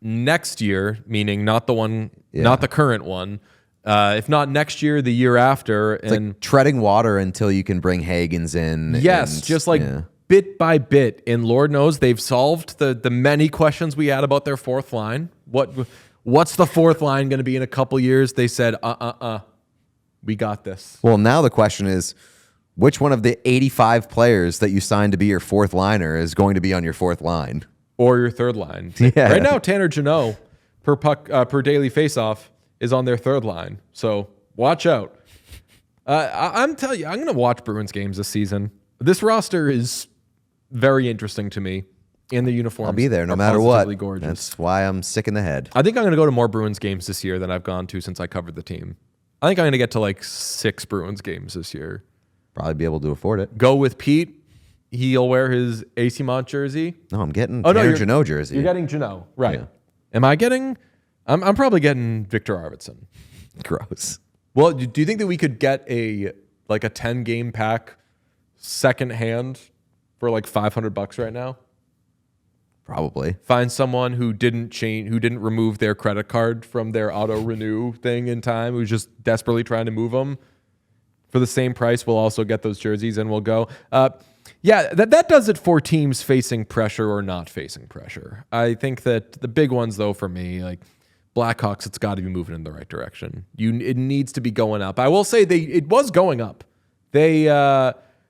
next year, meaning not the one, not the current one. If not next year, the year after. It's like treading water until you can bring Hagens in. Yes, just like bit by bit. And Lord knows they've solved the many questions we had about their fourth line. What's the fourth line going to be in a couple years? They said, we got this. Well, now the question is, which one of the 85 players that you signed to be your fourth liner is going to be on your fourth line? Or your third line. Yeah. Right now, Tanner Jeannot, per daily faceoff, is on their third line. So watch out. I'm telling you, I'm going to watch Bruins games this season. This roster is very interesting to me. And the uniforms. I'll be there no matter what. Gorgeous. That's why I'm sick in the head. I think I'm going to go to more Bruins games this year than I've gone to since I covered the team. I think I'm going to get to like 6 Bruins games this year. Probably be able to afford it. Go with Pete. He'll wear his AC Mont jersey. No, I'm getting Tanner Jeannot jersey. You're getting Jeannot, right? Yeah. Am I getting? I'm probably getting Victor Arvidsson. Gross. Well, do you think that we could get a 10 game pack second hand for like $500 right now? Probably. Find someone who didn't remove their credit card from their auto renew thing in time, who's just desperately trying to move them. For the same price, we'll also get those jerseys and we'll go. That does it for teams facing pressure or not facing pressure. I think that the big ones, though, for me, like Blackhawks, it's got to be moving in the right direction. It needs to be going up. I will say it was going up. They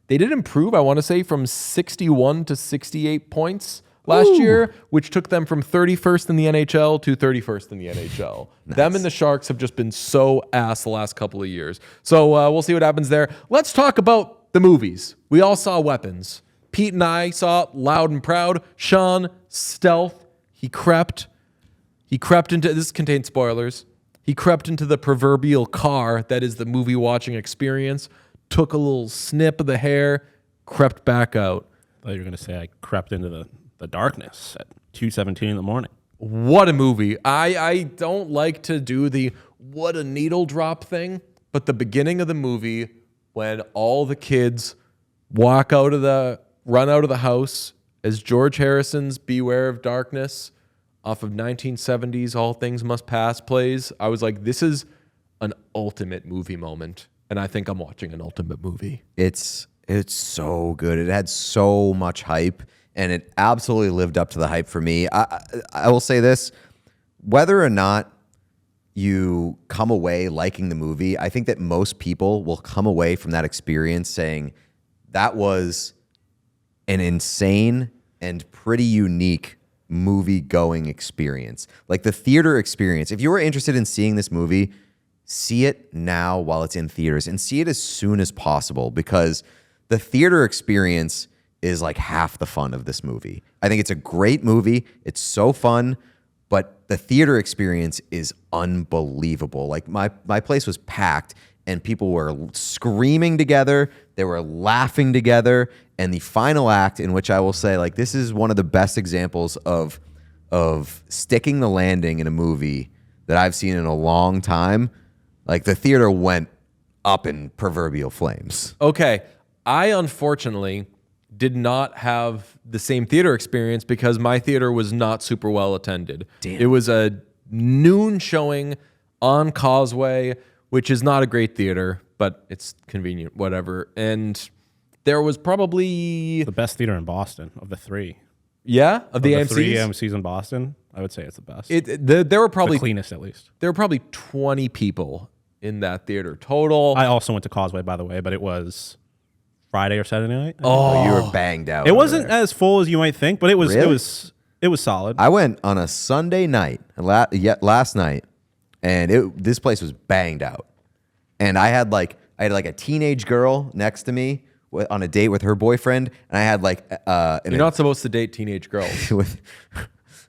did improve, I want to say, from 61 to 68 points last year, which took them from 31st in the NHL to 31st in the NHL. Nice. Them and the Sharks have just been so ass the last couple of years. So we'll see what happens there. Let's talk about the movies. We all saw Weapons. Pete and I saw Loud and Proud. Sean, stealth. He crept into, this contains spoilers, he crept into the proverbial car that is the movie watching experience, took a little snip of the hair, crept back out. I thought you were going to say I crept into the darkness at 2:17 in the morning. What a movie. I don't like to do the what a needle drop thing, but the beginning of the movie when all the kids run out of the house as George Harrison's Beware of Darkness off of 1970s All Things Must Pass plays, I was like, this is an ultimate movie moment, and I think I'm watching an ultimate movie. It's so good. It had so much hype, and it absolutely lived up to the hype for me. I will say this, whether or not you come away liking the movie, I think that most people will come away from that experience saying that was an insane and pretty unique movie-going experience. Like the theater experience. If you were interested in seeing this movie, see it now while it's in theaters and see it as soon as possible, because the theater experience is like half the fun of this movie. I think it's a great movie. It's so fun, but the theater experience is unbelievable. Like my place was packed and people were screaming together. They were laughing together. And the final act, in which I will say, like, this is one of the best examples of sticking the landing in a movie that I've seen in a long time. Like, the theater went up in proverbial flames. Okay. I unfortunately did not have the same theater experience because my theater was not super well attended. Damn. It was a noon showing on Causeway, which is not a great theater, but it's convenient, whatever. And there was probably... The best theater in Boston of the three. Yeah? Of the The AMCs? three AMCs in Boston, I would say it's the best. There were probably... The cleanest, at least. There were probably 20 people in that theater total. I also went to Causeway, by the way, but it was Friday or Saturday night. Oh, you were banged out. It wasn't as full as you might think, but it was Really? it was solid. I went on a Sunday night, last night, and this place was banged out. And I had like a teenage girl next to me on a date with her boyfriend, and I had like You're not supposed to date teenage girls. with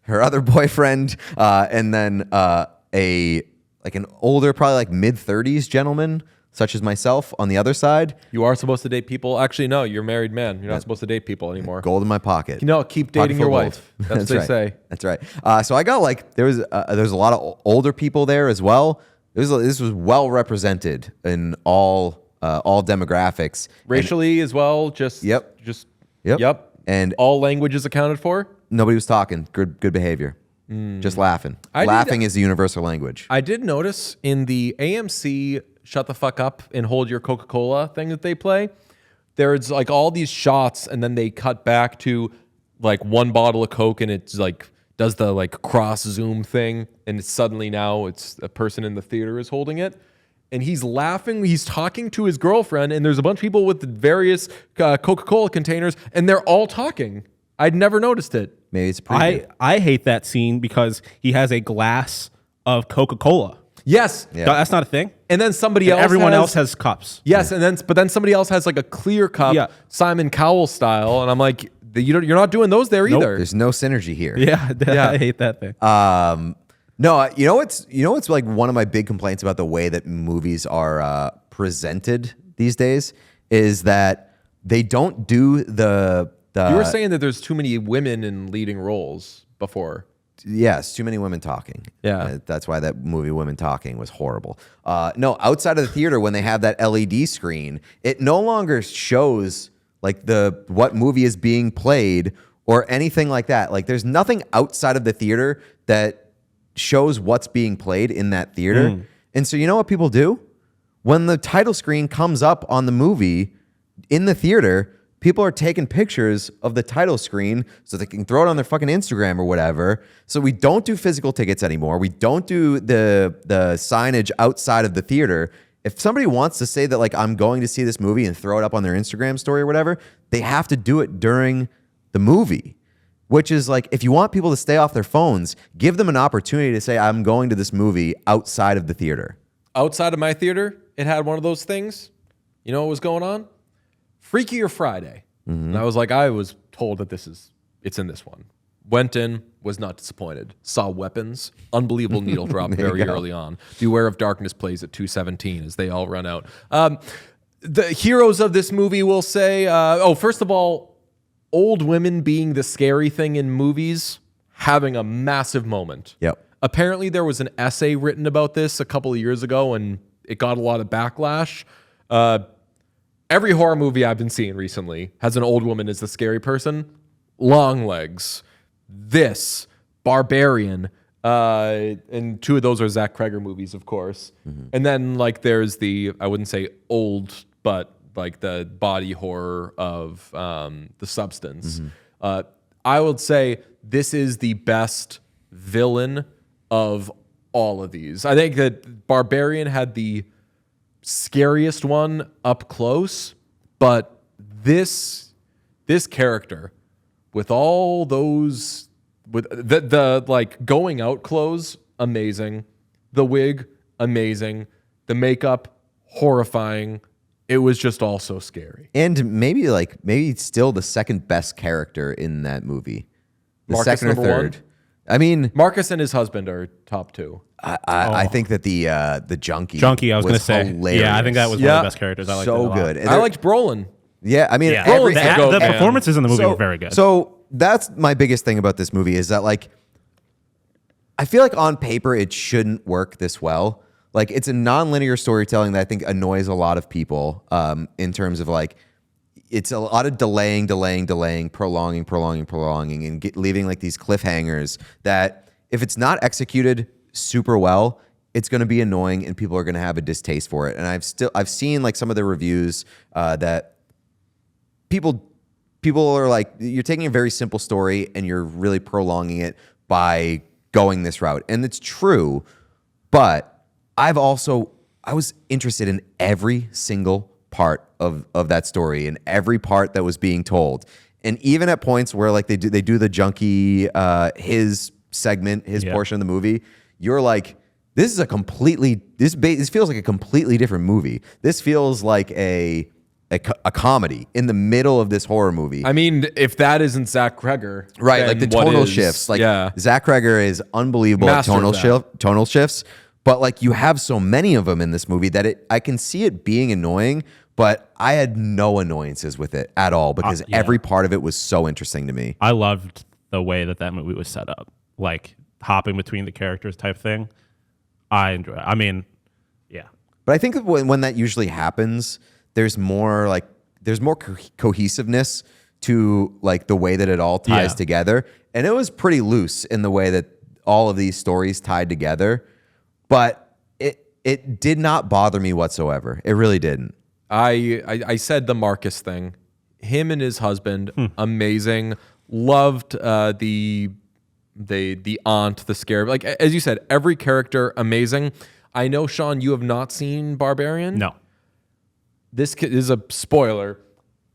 her other boyfriend, and then an older, probably like mid-30s gentleman, such as myself, on the other side. You are supposed to date people. Actually, no, you're a married man. You're not supposed to date people anymore. Gold in my pocket. Keep dating your wife. That's what they right. say. That's right. So I got like there was a lot of older people there as well. This was well represented in all demographics. Racially as well. Yep. And all languages accounted for. nobody was talking. Good behavior. Just laughing. Laughing is the universal language. I did notice in the AMC shut the fuck up and hold your Coca-Cola thing that they play, there's like all these shots and then they cut back to like one bottle of Coke and it's like does the like cross zoom thing and it's suddenly now it's a person in the theater is holding it and he's laughing, he's talking to his girlfriend and there's a bunch of people with various Coca-Cola containers and they're all talking. I'd never noticed it. Maybe it's a preview. I hate that scene because he has a glass of Coca-Cola. Yes. Yeah. That's not a thing. And then somebody else Everyone else has cups. Yes, but then somebody else has like a clear cup, Yeah. Simon Cowell style, and I'm like, you're not doing those there either. There's no synergy here. Yeah, I hate that thing. No, you know what's like one of my big complaints about the way that movies are presented these days is that they don't do the You were saying that there's too many women in leading roles before. Yes, too many women talking. Yeah. That's why that movie Women Talking was horrible. No, outside of the theater when they have that LED screen, it no longer shows like what movie is being played or anything like that. Like there's nothing outside of the theater that shows what's being played in that theater. And so you know what people do? When the title screen comes up on the movie in the theater, people are taking pictures of the title screen so they can throw it on their fucking Instagram or whatever. So we don't do physical tickets anymore. We don't do the signage outside of the theater. If somebody wants to say that like I'm going to see this movie and throw it up on their Instagram story or whatever, they have to do it during the movie, which is like if you want people to stay off their phones, give them an opportunity to say I'm going to this movie outside of the theater. Outside of my theater, it had one of those things. You know what was going on? Freakier Friday. And I was like, I was told that it's in this one. Went in, was not disappointed. Saw weapons, unbelievable needle drop very early on. Beware of Darkness plays at 2:17 as they all run out. The heroes of this movie will say, first of all, old women being the scary thing in movies, having a massive moment. Yep. Apparently there was an essay written about this a couple of years ago and it got a lot of backlash. Every horror movie I've been seeing recently has an old woman as the scary person. Longlegs, this, Barbarian, and two of those are Zach Kreger movies, of course. And then like there's I wouldn't say old, but like the body horror of The Substance. I would say this is the best villain of all of these. I think that Barbarian had the scariest one up close, but this character with all those with the like going out clothes, amazing, the wig, amazing, the makeup, horrifying. It was just all so scary. And maybe still the second best character in that movie. The Marcus second or number third. one? I mean, Marcus and his husband are top two. I think that the junkie I was going to say. hilarious. Yeah, I think that was one of the best characters. I liked so it a lot. good. And I liked Brolin. Yeah, I mean, Yeah, Brolin- the man. performances in the movie were very good. So that's my biggest thing about this movie is that like I feel like on paper it shouldn't work this well. Like it's a non-linear storytelling that I think annoys a lot of people in terms of like it's a lot of delaying, prolonging, and leaving like these cliffhangers that if it's not executed super well, it's going to be annoying and people are going to have a distaste for it. And I've seen like some of the reviews that people are like, you're taking a very simple story and you're really prolonging it by going this route. And it's true, but I was interested in every single part of that story and every part that was being told. And even at points where like they do the junkie, his segment, his portion of the movie, you're like, this feels like a completely different movie. This feels like a comedy in the middle of this horror movie. I mean, if that isn't Zach Kreger, right? Like the tonal shifts. Like Zach Kreger is unbelievable at tonal shifts. But like you have so many of them in this movie that I can see it being annoying, but I had no annoyances with it at all because every part of it was so interesting to me. I loved the way that movie was set up, like hopping between the characters type thing. I enjoy it. I mean, yeah. But I think that when that usually happens, there's more cohesiveness to like the way that it all ties together. And it was pretty loose in the way that all of these stories tied together. But it did not bother me whatsoever. It really didn't. I said the Marcus thing. Him and his husband, amazing. Loved the aunt, the scare. Like as you said, every character amazing. I know, Sean, you have not seen Barbarian. No. This is a spoiler.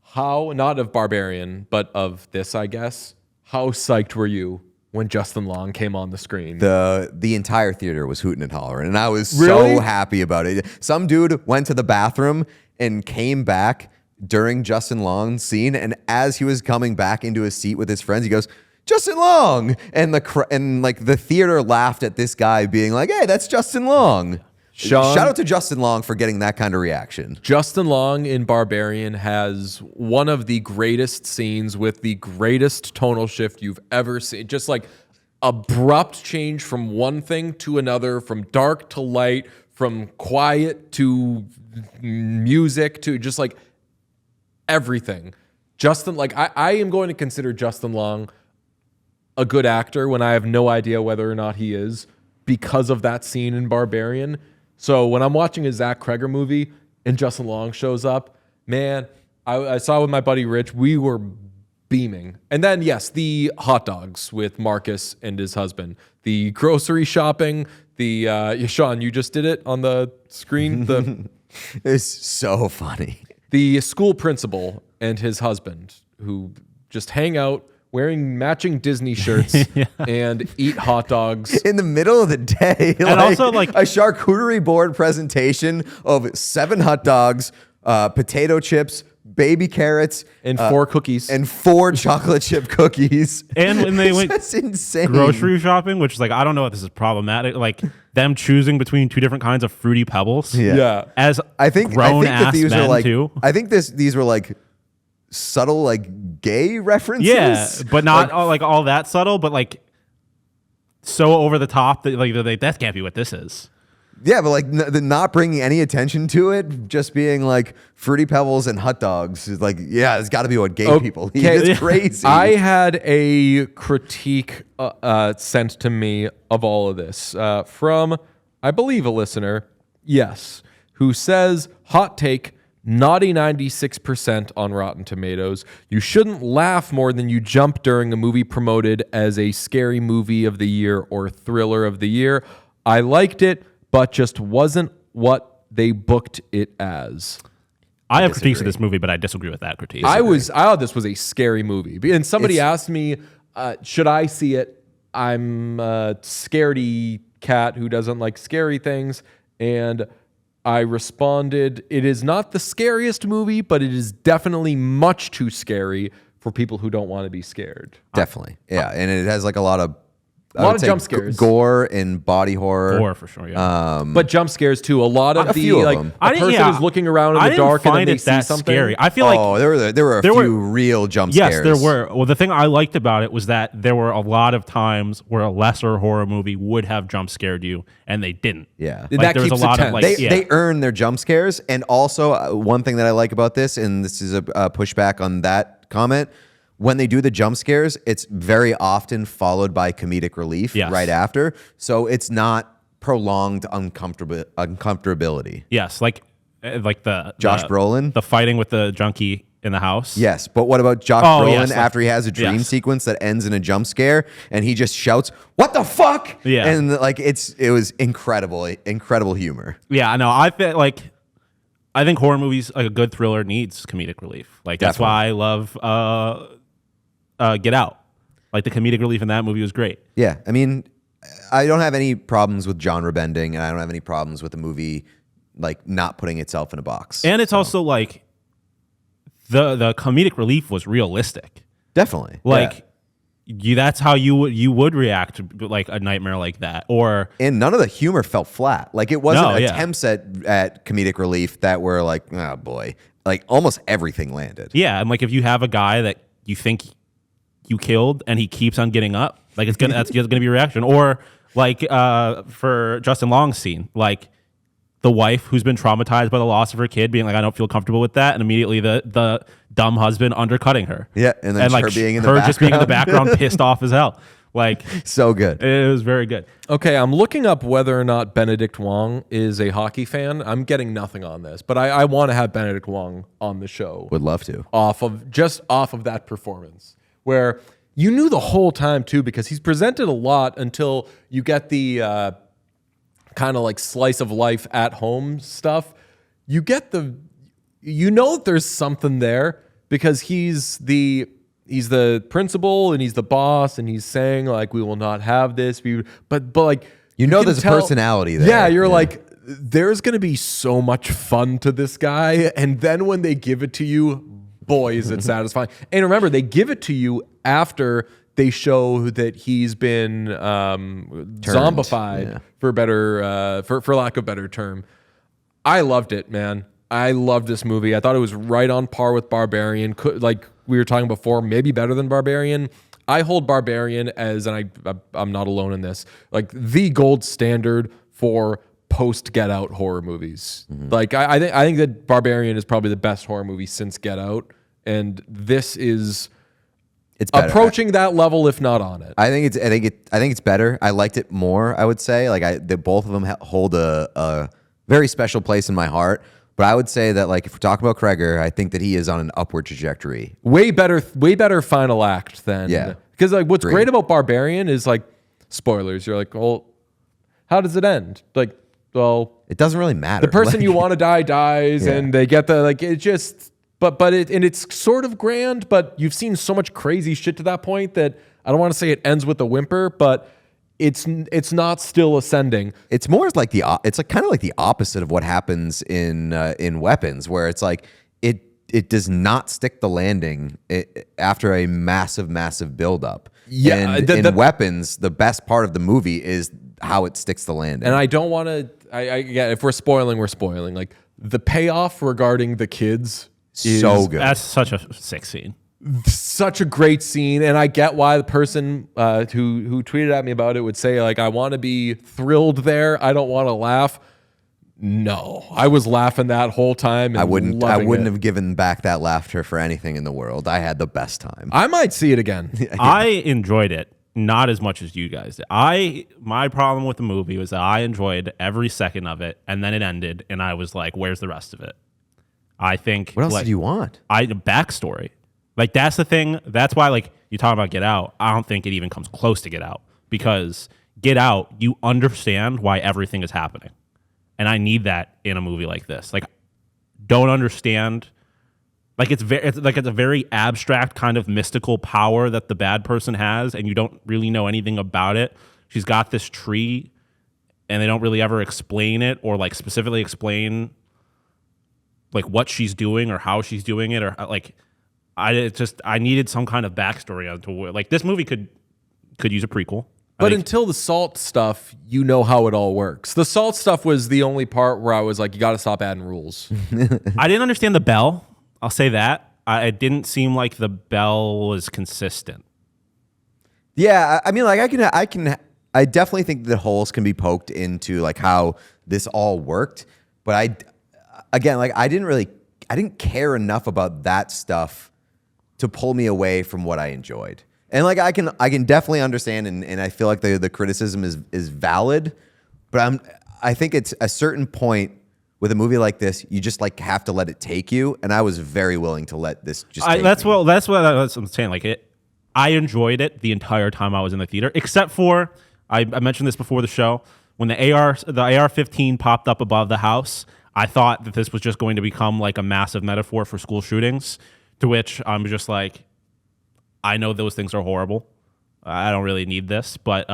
How, not of Barbarian, but of this, I guess. How psyched were you when Justin Long came on the screen? The entire theater was hooting and hollering, and I was Really? so happy about it. Some dude went to the bathroom and came back during Justin Long's scene, and as he was coming back into his seat with his friends, he goes, Justin Long! And the theater laughed at this guy being like, hey, that's Justin Long. Sean, shout out to Justin Long for getting that kind of reaction. Justin Long in Barbarian has one of the greatest scenes with the greatest tonal shift you've ever seen. Just like abrupt change from one thing to another, from dark to light, from quiet to music to just like everything. Justin, like I am going to consider Justin Long a good actor when I have no idea whether or not he is because of that scene in Barbarian. So when I'm watching a Zach Kreger movie and Justin Long shows up, man, I saw with my buddy Rich, we were beaming. And then, yes, the hot dogs with Marcus and his husband, the grocery shopping, Sean, you just did it on the screen. It's so funny. The school principal and his husband who just hang out wearing matching Disney shirts and eat hot dogs in the middle of the day. And also like a charcuterie board presentation of 7 hot dogs, potato chips, baby carrots, and 4 cookies and 4 chocolate chip cookies. And when they went that's insane. Grocery shopping, which is like, I don't know if this is problematic, like them choosing between 2 different kinds of Fruity Pebbles. Yeah. As I think grown that these men are like too. I think these were like subtle like gay references. Yeah, but not like all that subtle, but like so over the top that like that can't be what this is. Yeah, but like not bringing any attention to it, just being like Fruity Pebbles and hot dogs is like, yeah, it's got to be what gay people eat. It's crazy. I had a critique sent to me of all of this from, I believe, a listener, yes, who says, hot take, naughty 96% on Rotten Tomatoes. You shouldn't laugh more than you jump during a movie promoted as a scary movie of the year or thriller of the year. I liked it, but just wasn't what they booked it as. I have critiques of this movie, but I disagree with that critique. I thought this was a scary movie. And somebody asked me, should I see it? I'm a scaredy cat who doesn't like scary things. And I responded, it is not the scariest movie, but it is definitely much too scary for people who don't want to be scared. Definitely. Yeah. And it has like a lot of A lot of jump scares. Gore and body horror. Gore for sure, yeah. But jump scares too. A lot of A few of them. a person is looking around in the dark and then they see something. Scary. I feel like there were a few real jump scares. Yes, there were. Well, the thing I liked about it was that there were a lot of times where a lesser horror movie would have jump scared you, and they didn't. Yeah. That there was keeps a lot it of tense. They earn their jump scares. And also, one thing that I like about this, and this is a pushback on that comment, when they do the jump scares, it's very often followed by comedic relief right after. So it's not prolonged uncomfortability. Yes, like the Josh Brolin? the fighting with the junkie in the house. Yes, but what about Josh Brolin yes, after he has a dream sequence that ends in a jump scare and he just shouts, "What the fuck?" Yeah. And it was incredible humor. Yeah, no, I think horror movies, like a good thriller, needs comedic relief. Like that's why I love Get Out. Like the comedic relief in that movie was great. Yeah, I mean, I don't have any problems with genre bending, and I don't have any problems with the movie like not putting itself in a box. And it's also like the comedic relief was realistic. Definitely, Like that's how you would react to like a nightmare like that. And none of the humor felt flat. Like it wasn't No, attempts at comedic relief that were like, oh boy, like almost everything landed. Yeah, and like if you have a guy that you think you killed and he keeps on getting up, like that's gonna be a reaction. Or like for Justin Long's scene, like the wife who's been traumatized by the loss of her kid being like, I don't feel comfortable with that, and immediately the dumb husband undercutting her. Yeah, and then like her being in the background. just being in the background, pissed off as hell. Like so good. It was very good. Okay, I'm looking up whether or not Benedict Wong is a hockey fan. I'm getting nothing on this, but I want to have Benedict Wong on the show. Would love to. Off of that performance, where you knew the whole time too, because he's presented a lot until you get the kind of like slice of life at home stuff. You get you know that there's something there because he's the principal and he's the boss and he's saying like, we will not have this. But like, you know, can there's tell, a personality there. Yeah, you're like, there's going to be so much fun to this guy. And then when they give it to you, boy, is it satisfying. And remember, they give it to you after they show that he's been zombified, for lack of a better term. I loved it, man. I loved this movie. I thought it was right on par with Barbarian. Like we were talking before, maybe better than Barbarian. I hold Barbarian as, and I'm not alone in this, like the gold standard for post Get Out horror movies. Mm-hmm. Like I think that Barbarian is probably the best horror movie since Get Out, and this is it's approaching that level, if not on it. I think it's better. I liked it more. I would say both of them hold a very special place in my heart. But I would say that, like, if we're talking about Kreger, I think that he is on an upward trajectory. Way better final act than because like what's great about Barbarian is like spoilers. You're like, well, how does it end? Like, well, it doesn't really matter. The person you want to die dies, and they get the like. It just, it's sort of grand. But you've seen so much crazy shit to that point that I don't want to say it ends with a whimper, but it's not still ascending. It's more like it's like kind of like the opposite of what happens in Weapons, where it's like it does not stick the landing after a massive buildup. Yeah, and in Weapons, the best part of the movie is how it sticks the landing. And I don't want to. If we're spoiling, we're spoiling. Like the payoff regarding the kids is so good. That's such a sick scene. Such a great scene, and I get why the person who tweeted at me about it would say like, I want to be thrilled there. I don't want to laugh. No, I was laughing that whole time. And I wouldn't have given back that laughter for anything in the world. I had the best time. I might see it again. I enjoyed it, not as much as you guys did. My problem with the movie was that I enjoyed every second of it, and then it ended, and I was like, where's the rest of it? I think. What else did you want? Backstory. Like, that's the thing. That's why, like, you talk about Get Out. I don't think it even comes close to Get Out. Because Get Out, you understand why everything is happening. And I need that in a movie like this. Like, don't understand. Like, it's a very abstract kind of mystical power that the bad person has, and you don't really know anything about it. She's got this tree, and they don't really ever explain it or, like, specifically explain, like, what she's doing or how she's doing it or, like... I needed some kind of backstory onto like this movie could use a prequel. But until the salt stuff, you know how it all works. The salt stuff was the only part where I was like, you got to stop adding rules. I didn't understand the bell. I'll say that. It didn't seem like the bell was consistent. Yeah, I mean, like I definitely think that holes can be poked into like how this all worked, but I didn't care enough about that stuff to pull me away from what I enjoyed. And like I can definitely understand, and I feel like the criticism is valid, but I think it's a certain point with a movie like this, you just like have to let it take you, and I was very willing to let this just. That's what I'm saying. Like I enjoyed it the entire time I was in the theater, except for I mentioned this before the show when the AR-15 popped up above the house. I thought that this was just going to become like a massive metaphor for school shootings, to which I'm just like, I know those things are horrible. I don't really need this, but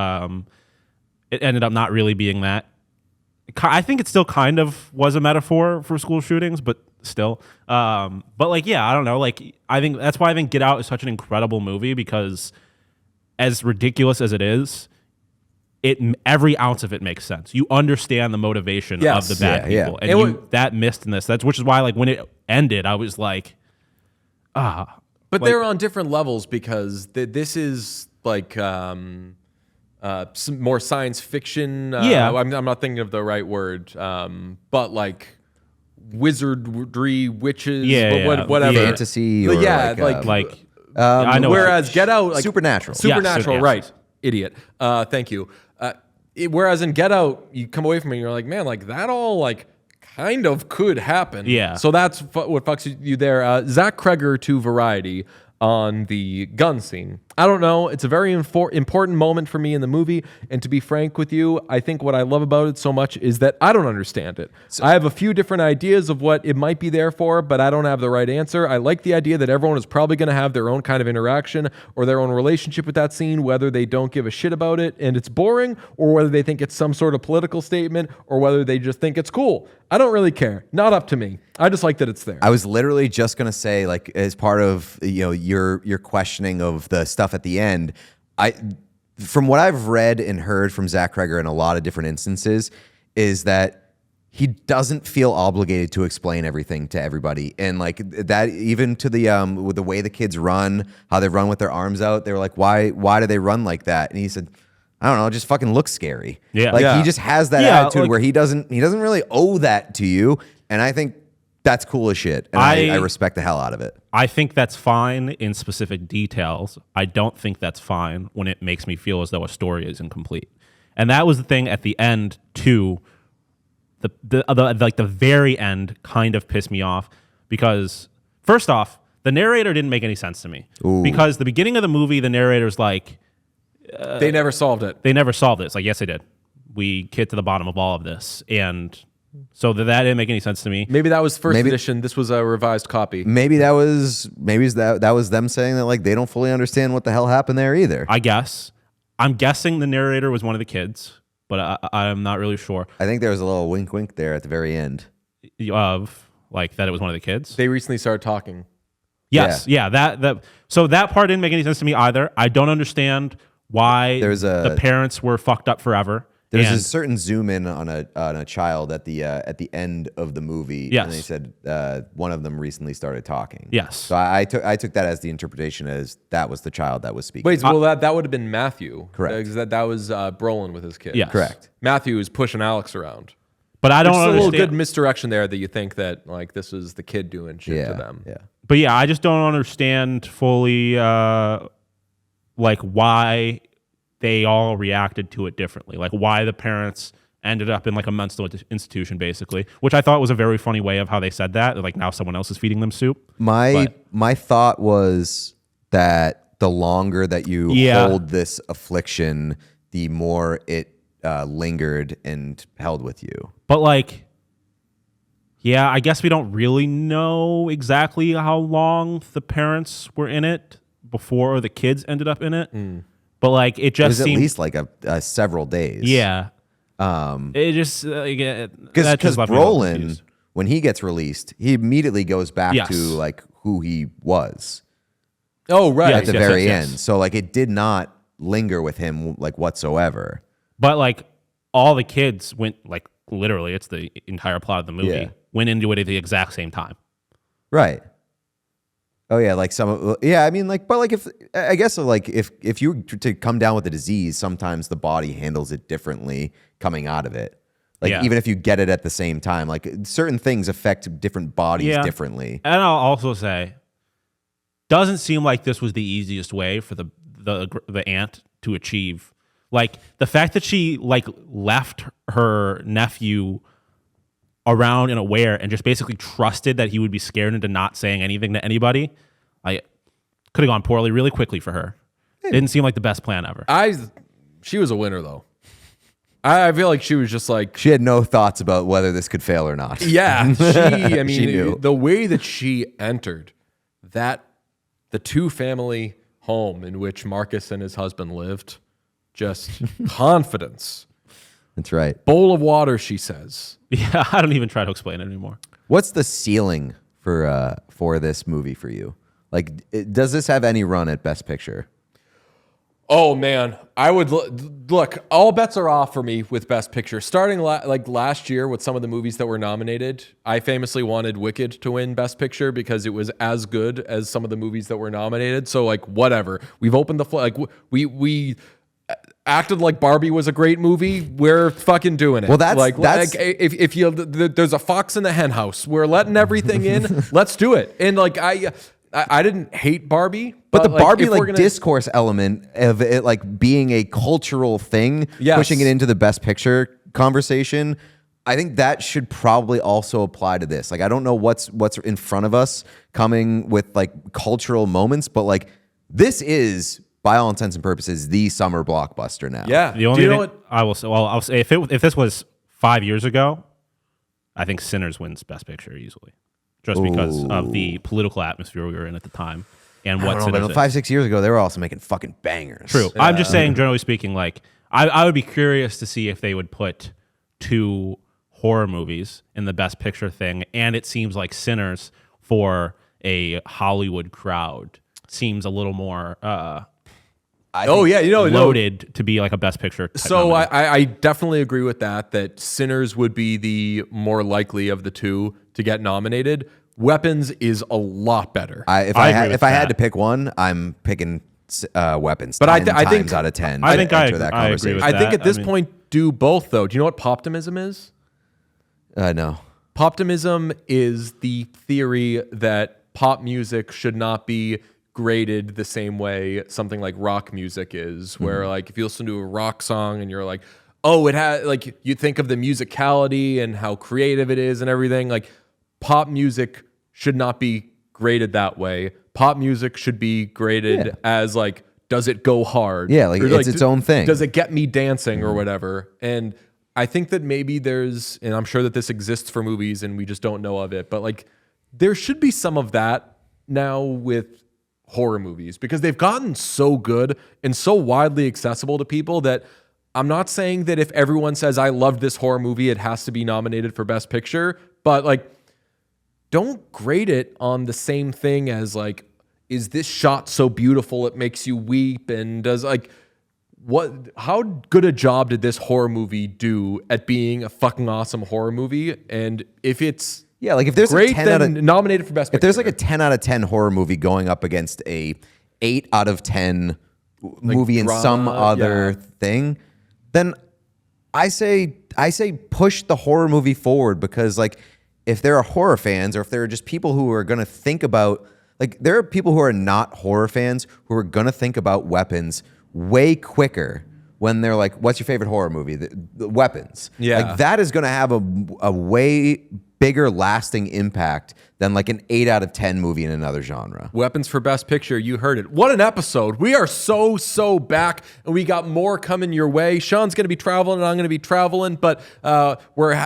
it ended up not really being that. I think it still kind of was a metaphor for school shootings, but still. But like, yeah, I don't know. Like, I think that's why I think Get Out is such an incredible movie, because as ridiculous as it is, every ounce of it makes sense. You understand the motivation of the bad people, and that missed in this. Which is why, like, when it ended, I was like, But they're on different levels, because this is like some more science fiction. I'm not thinking of the right word, but like wizardry, witches, whatever, fantasy, or I know. Whereas Get Out, like supernatural, right? Idiot. Thank you. Whereas in Get Out, you come away from it and you're like, man, like that all like kind of could happen. Yeah. So that's what fucks you there. Zach Kreger to Variety on the gun scene. I don't know. It's a very important moment for me in the movie. And to be frank with you, I think what I love about it so much is that I don't understand it. I have a few different ideas of what it might be there for, but I don't have the right answer. I like the idea that everyone is probably going to have their own kind of interaction or their own relationship with that scene, whether they don't give a shit about it and it's boring, or whether they think it's some sort of political statement, or whether they just think it's cool. I don't really care. Not up to me. I just like that it's there. I was literally just gonna say, like, as part of your questioning of the stuff at the end, from what I've read and heard from Zach Kreger in a lot of different instances, is that he doesn't feel obligated to explain everything to everybody, and like that, even to the with the way the kids run, how they run with their arms out. They were like, why do they run like that? And he said, I don't know, it just fucking looks scary. He just has that attitude, like, where he doesn't really owe that to you, and I think that's cool as shit, and I respect the hell out of it. I think that's fine in specific details. I don't think that's fine when it makes me feel as though a story is incomplete. And that was the thing at the end too. The very end kind of pissed me off, because first off, the narrator didn't make any sense to me. Ooh. Because the beginning of the movie, the narrator's like, they never solved it. They never solved it. It's like, yes, they did. We get to the bottom of all of this, and so that didn't make any sense to me. Maybe that was first edition. This was a revised copy. Maybe that was them saying that like they don't fully understand what the hell happened there either. I guess. I'm guessing the narrator was one of the kids, but I'm not really sure. I think there was a little wink wink there at the very end of like that it was one of the kids. They recently started talking. Yes, yeah. So that part didn't make any sense to me either. I don't understand why the parents were fucked up forever. There's a certain zoom in on a child at the end of the movie. Yes. And they said one of them recently started talking. Yes. So I took that as the interpretation as that was the child that was speaking. Wait, well that would have been Matthew. Correct. Because that was Brolin with his kid. Yes. Correct. Matthew is pushing Alex around. But I don't There's understand. a little good misdirection there that you think that like this is the kid doing shit to them. Yeah. But yeah, I just don't understand fully like why they all reacted to it differently. Like why the parents ended up in like a mental institution, basically, which I thought was a very funny way of how they said that. Like now someone else is feeding them soup. My thought was that the longer that you hold this affliction, the more it lingered and held with you. But like, yeah, I guess we don't really know exactly how long the parents were in it before the kids ended up in it. But like, it just seemed seemed at least like a several days. Yeah. It just because Brolin, when he gets released, he immediately goes back to like who he was. Oh right, at the very end. So like it did not linger with him like whatsoever. But like all the kids went like literally, it's the entire plot of the movie, Yeah. went into it at the exact same time. Right. Oh yeah, like I mean, like, but like if I guess like if you were to come down with a disease, sometimes the body handles it differently coming out of it. Like Yeah. even if you get it at the same time, like certain things affect different bodies differently. And I'll also say, doesn't seem like this was the easiest way for the aunt to achieve. Like the fact that she like left her nephew around and aware and just basically trusted that he would be scared into not saying anything to anybody, like could have gone poorly really quickly for her. Didn't seem like the best plan ever. She was a winner though. I feel like she was just like, She had no thoughts about whether this could fail or not. yeah. I mean, She knew. the way that she entered the 2-family home in which Marcus and his husband lived, just confidence. That's right. Bowl of water, she says. Yeah, I don't even try to explain it anymore. What's the ceiling for this movie for you? Like, does this have any run at Best Picture? Oh man, I would look. All bets are off for me with Best Picture. Starting like last year with some of the movies that were nominated, I famously wanted Wicked to win Best Picture because it was as good as some of the movies that were nominated. So like whatever, we've opened the like we acted like Barbie was a great movie. We're fucking doing it. Well, that's if you there's a fox in the hen house, we're letting everything in. Let's do it. And like I didn't hate Barbie, But the like, Barbie if we're like gonna- discourse element of it like being a cultural thing, Yes. pushing it into the Best Picture conversation, I think that should probably also apply to this. Like I don't know what's in front of us coming with like cultural moments, but like this is by all intents and purposes the summer blockbuster now. Yeah. The only Do you know thing what? I will say, well, I'll say if this was 5 years ago, I think Sinners wins Best Picture easily, just because of the political atmosphere we were in at the time and what I don't know, Sinners but is. 5-6 years ago, they were also making fucking bangers. True. I'm just saying, generally speaking, like I would be curious to see if they would put 2 horror movies in the Best Picture thing, and it seems like Sinners for a Hollywood crowd seems a little more loaded to be like a Best Picture type So nominee. I definitely agree with that Sinners would be the more likely of the two to get nominated. Weapons is a lot better. If I I agree with had that. to pick one, I'm picking Weapons. But I 10 think- times out of 10. I think I enter that agree conversation. with I think that. at this I mean- point, do both though. Do you know what poptimism is? No. Poptimism is the theory that pop music should not be graded the same way something like rock music is, where like if you listen to a rock song and you're like, oh, it has like you think of the musicality and how creative it is and everything, like pop music should not be graded that way. Pop music should be graded as like, does it go hard? Yeah, like Or, it's its own thing. Does it get me dancing or whatever? And I think that maybe there's, and I'm sure that this exists for movies and we just don't know of it, but like there should be some of that now with horror movies because they've gotten so good and so widely accessible to people that I'm not saying that if everyone says I loved this horror movie, it has to be nominated for Best Picture, but like don't grade it on the same thing as like, is this shot so beautiful it makes you weep? And does like, how good a job did this horror movie do at being a fucking awesome horror movie? And if it's like if there's great, a 10 then out of nominated for Best Picture. if there's like a 10 out of 10 horror movie going up against a 8 out of 10 movie in drama, some other thing, then I say push the horror movie forward because like if there are horror fans or if there are just people who are going to think about like there are people who are not horror fans who are going to think about Weapons way quicker when they're like, what's your favorite horror movie? The Weapons. Yeah. Like that is going to have a way bigger lasting impact than like an 8 out of 10 movie in another genre. Weapons for Best Picture. You heard it. What an episode. We are so back and we got more coming your way. Sean's going to be traveling and I'm going to be traveling, but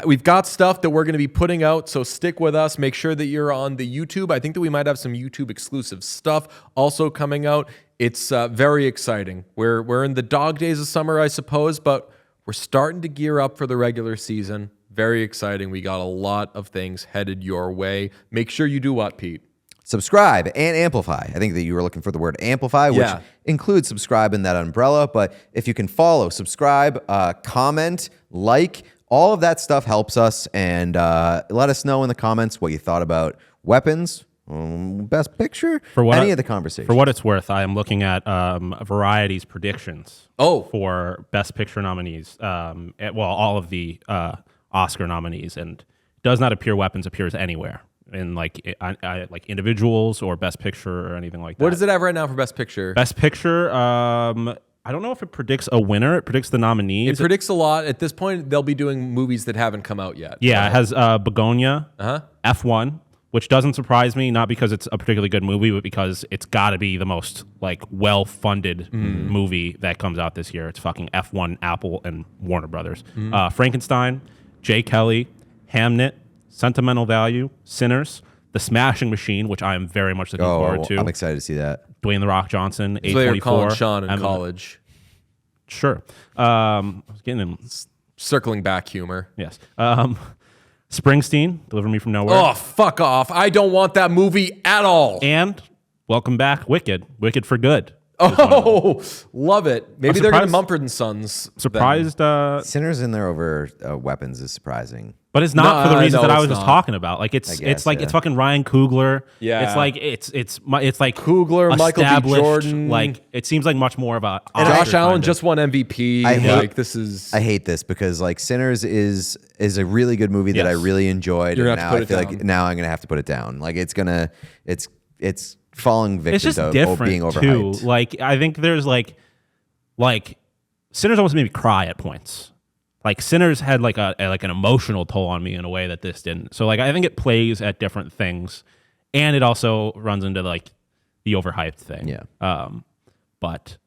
we've got stuff that we're going to be putting out. So stick with us. Make sure that you're on the YouTube. I think that we might have some YouTube exclusive stuff also coming out. It's very exciting. We're in the dog days of summer, I suppose, but we're starting to gear up for the regular season. Very exciting. We got a lot of things headed your way. Make sure you do what, Pete? subscribe and amplify. I think that you were looking for the word amplify, which includes subscribe in that umbrella. But if you can follow, subscribe, comment, like, all of that stuff helps us. And let us know in the comments what you thought about weapons, best picture, any of the conversation. For what it's worth, I am looking at Variety's predictions for best picture nominees. All of the Oscar nominees, and does not appear weapons appears anywhere in like individuals or best picture or anything like that. What does it have right now for best picture? Best picture, I don't know if it predicts a winner. It predicts the nominees. It predicts a lot. At this point, they'll be doing movies that haven't come out yet. Yeah, it has Begonia, F1, which doesn't surprise me, not because it's a particularly good movie, but because it's got to be the most like well-funded movie that comes out this year. It's fucking F1, Apple, and Warner Brothers. Frankenstein, Jay Kelly, Hamnet, Sentimental Value, Sinners, The Smashing Machine, which I am very much looking forward to. I'm excited to see that. Dwayne The Rock Johnson, So they were A24. calling Sean in college. Sure. I was getting in. Circling back humor. Yes. Springsteen, Deliver Me From Nowhere. Oh, fuck off. I don't want that movie at all. And welcome back, Wicked. Wicked for Good. Oh, love it. Maybe they're going to surprised- Mumford & Sons. Surprised. Sinners in there over weapons is surprising. But it's not for the reasons that I it's was just not. talking about. Like it's fucking Ryan Coogler. Yeah. It's like it's like Coogler, Michael B. established, Jordan. Like it seems like much more of a Josh Allen just won MVP. I hate this because like Sinners is a really good movie that I really enjoyed. You're and gonna now have to I put feel it like now I'm gonna have to put it down. Like it's falling victim it's just to different being overhyped. too. Like I think there's like Sinners almost made me cry at points. Like Sinners had like an emotional toll on me in a way that this didn't. So like I think it plays at different things, and it also runs into like the overhyped thing. Yeah. But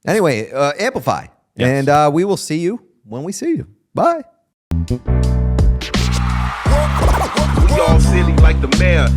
Anyway, amplify, Yes. and we will see you when we see you. Bye. We all silly like the mayor.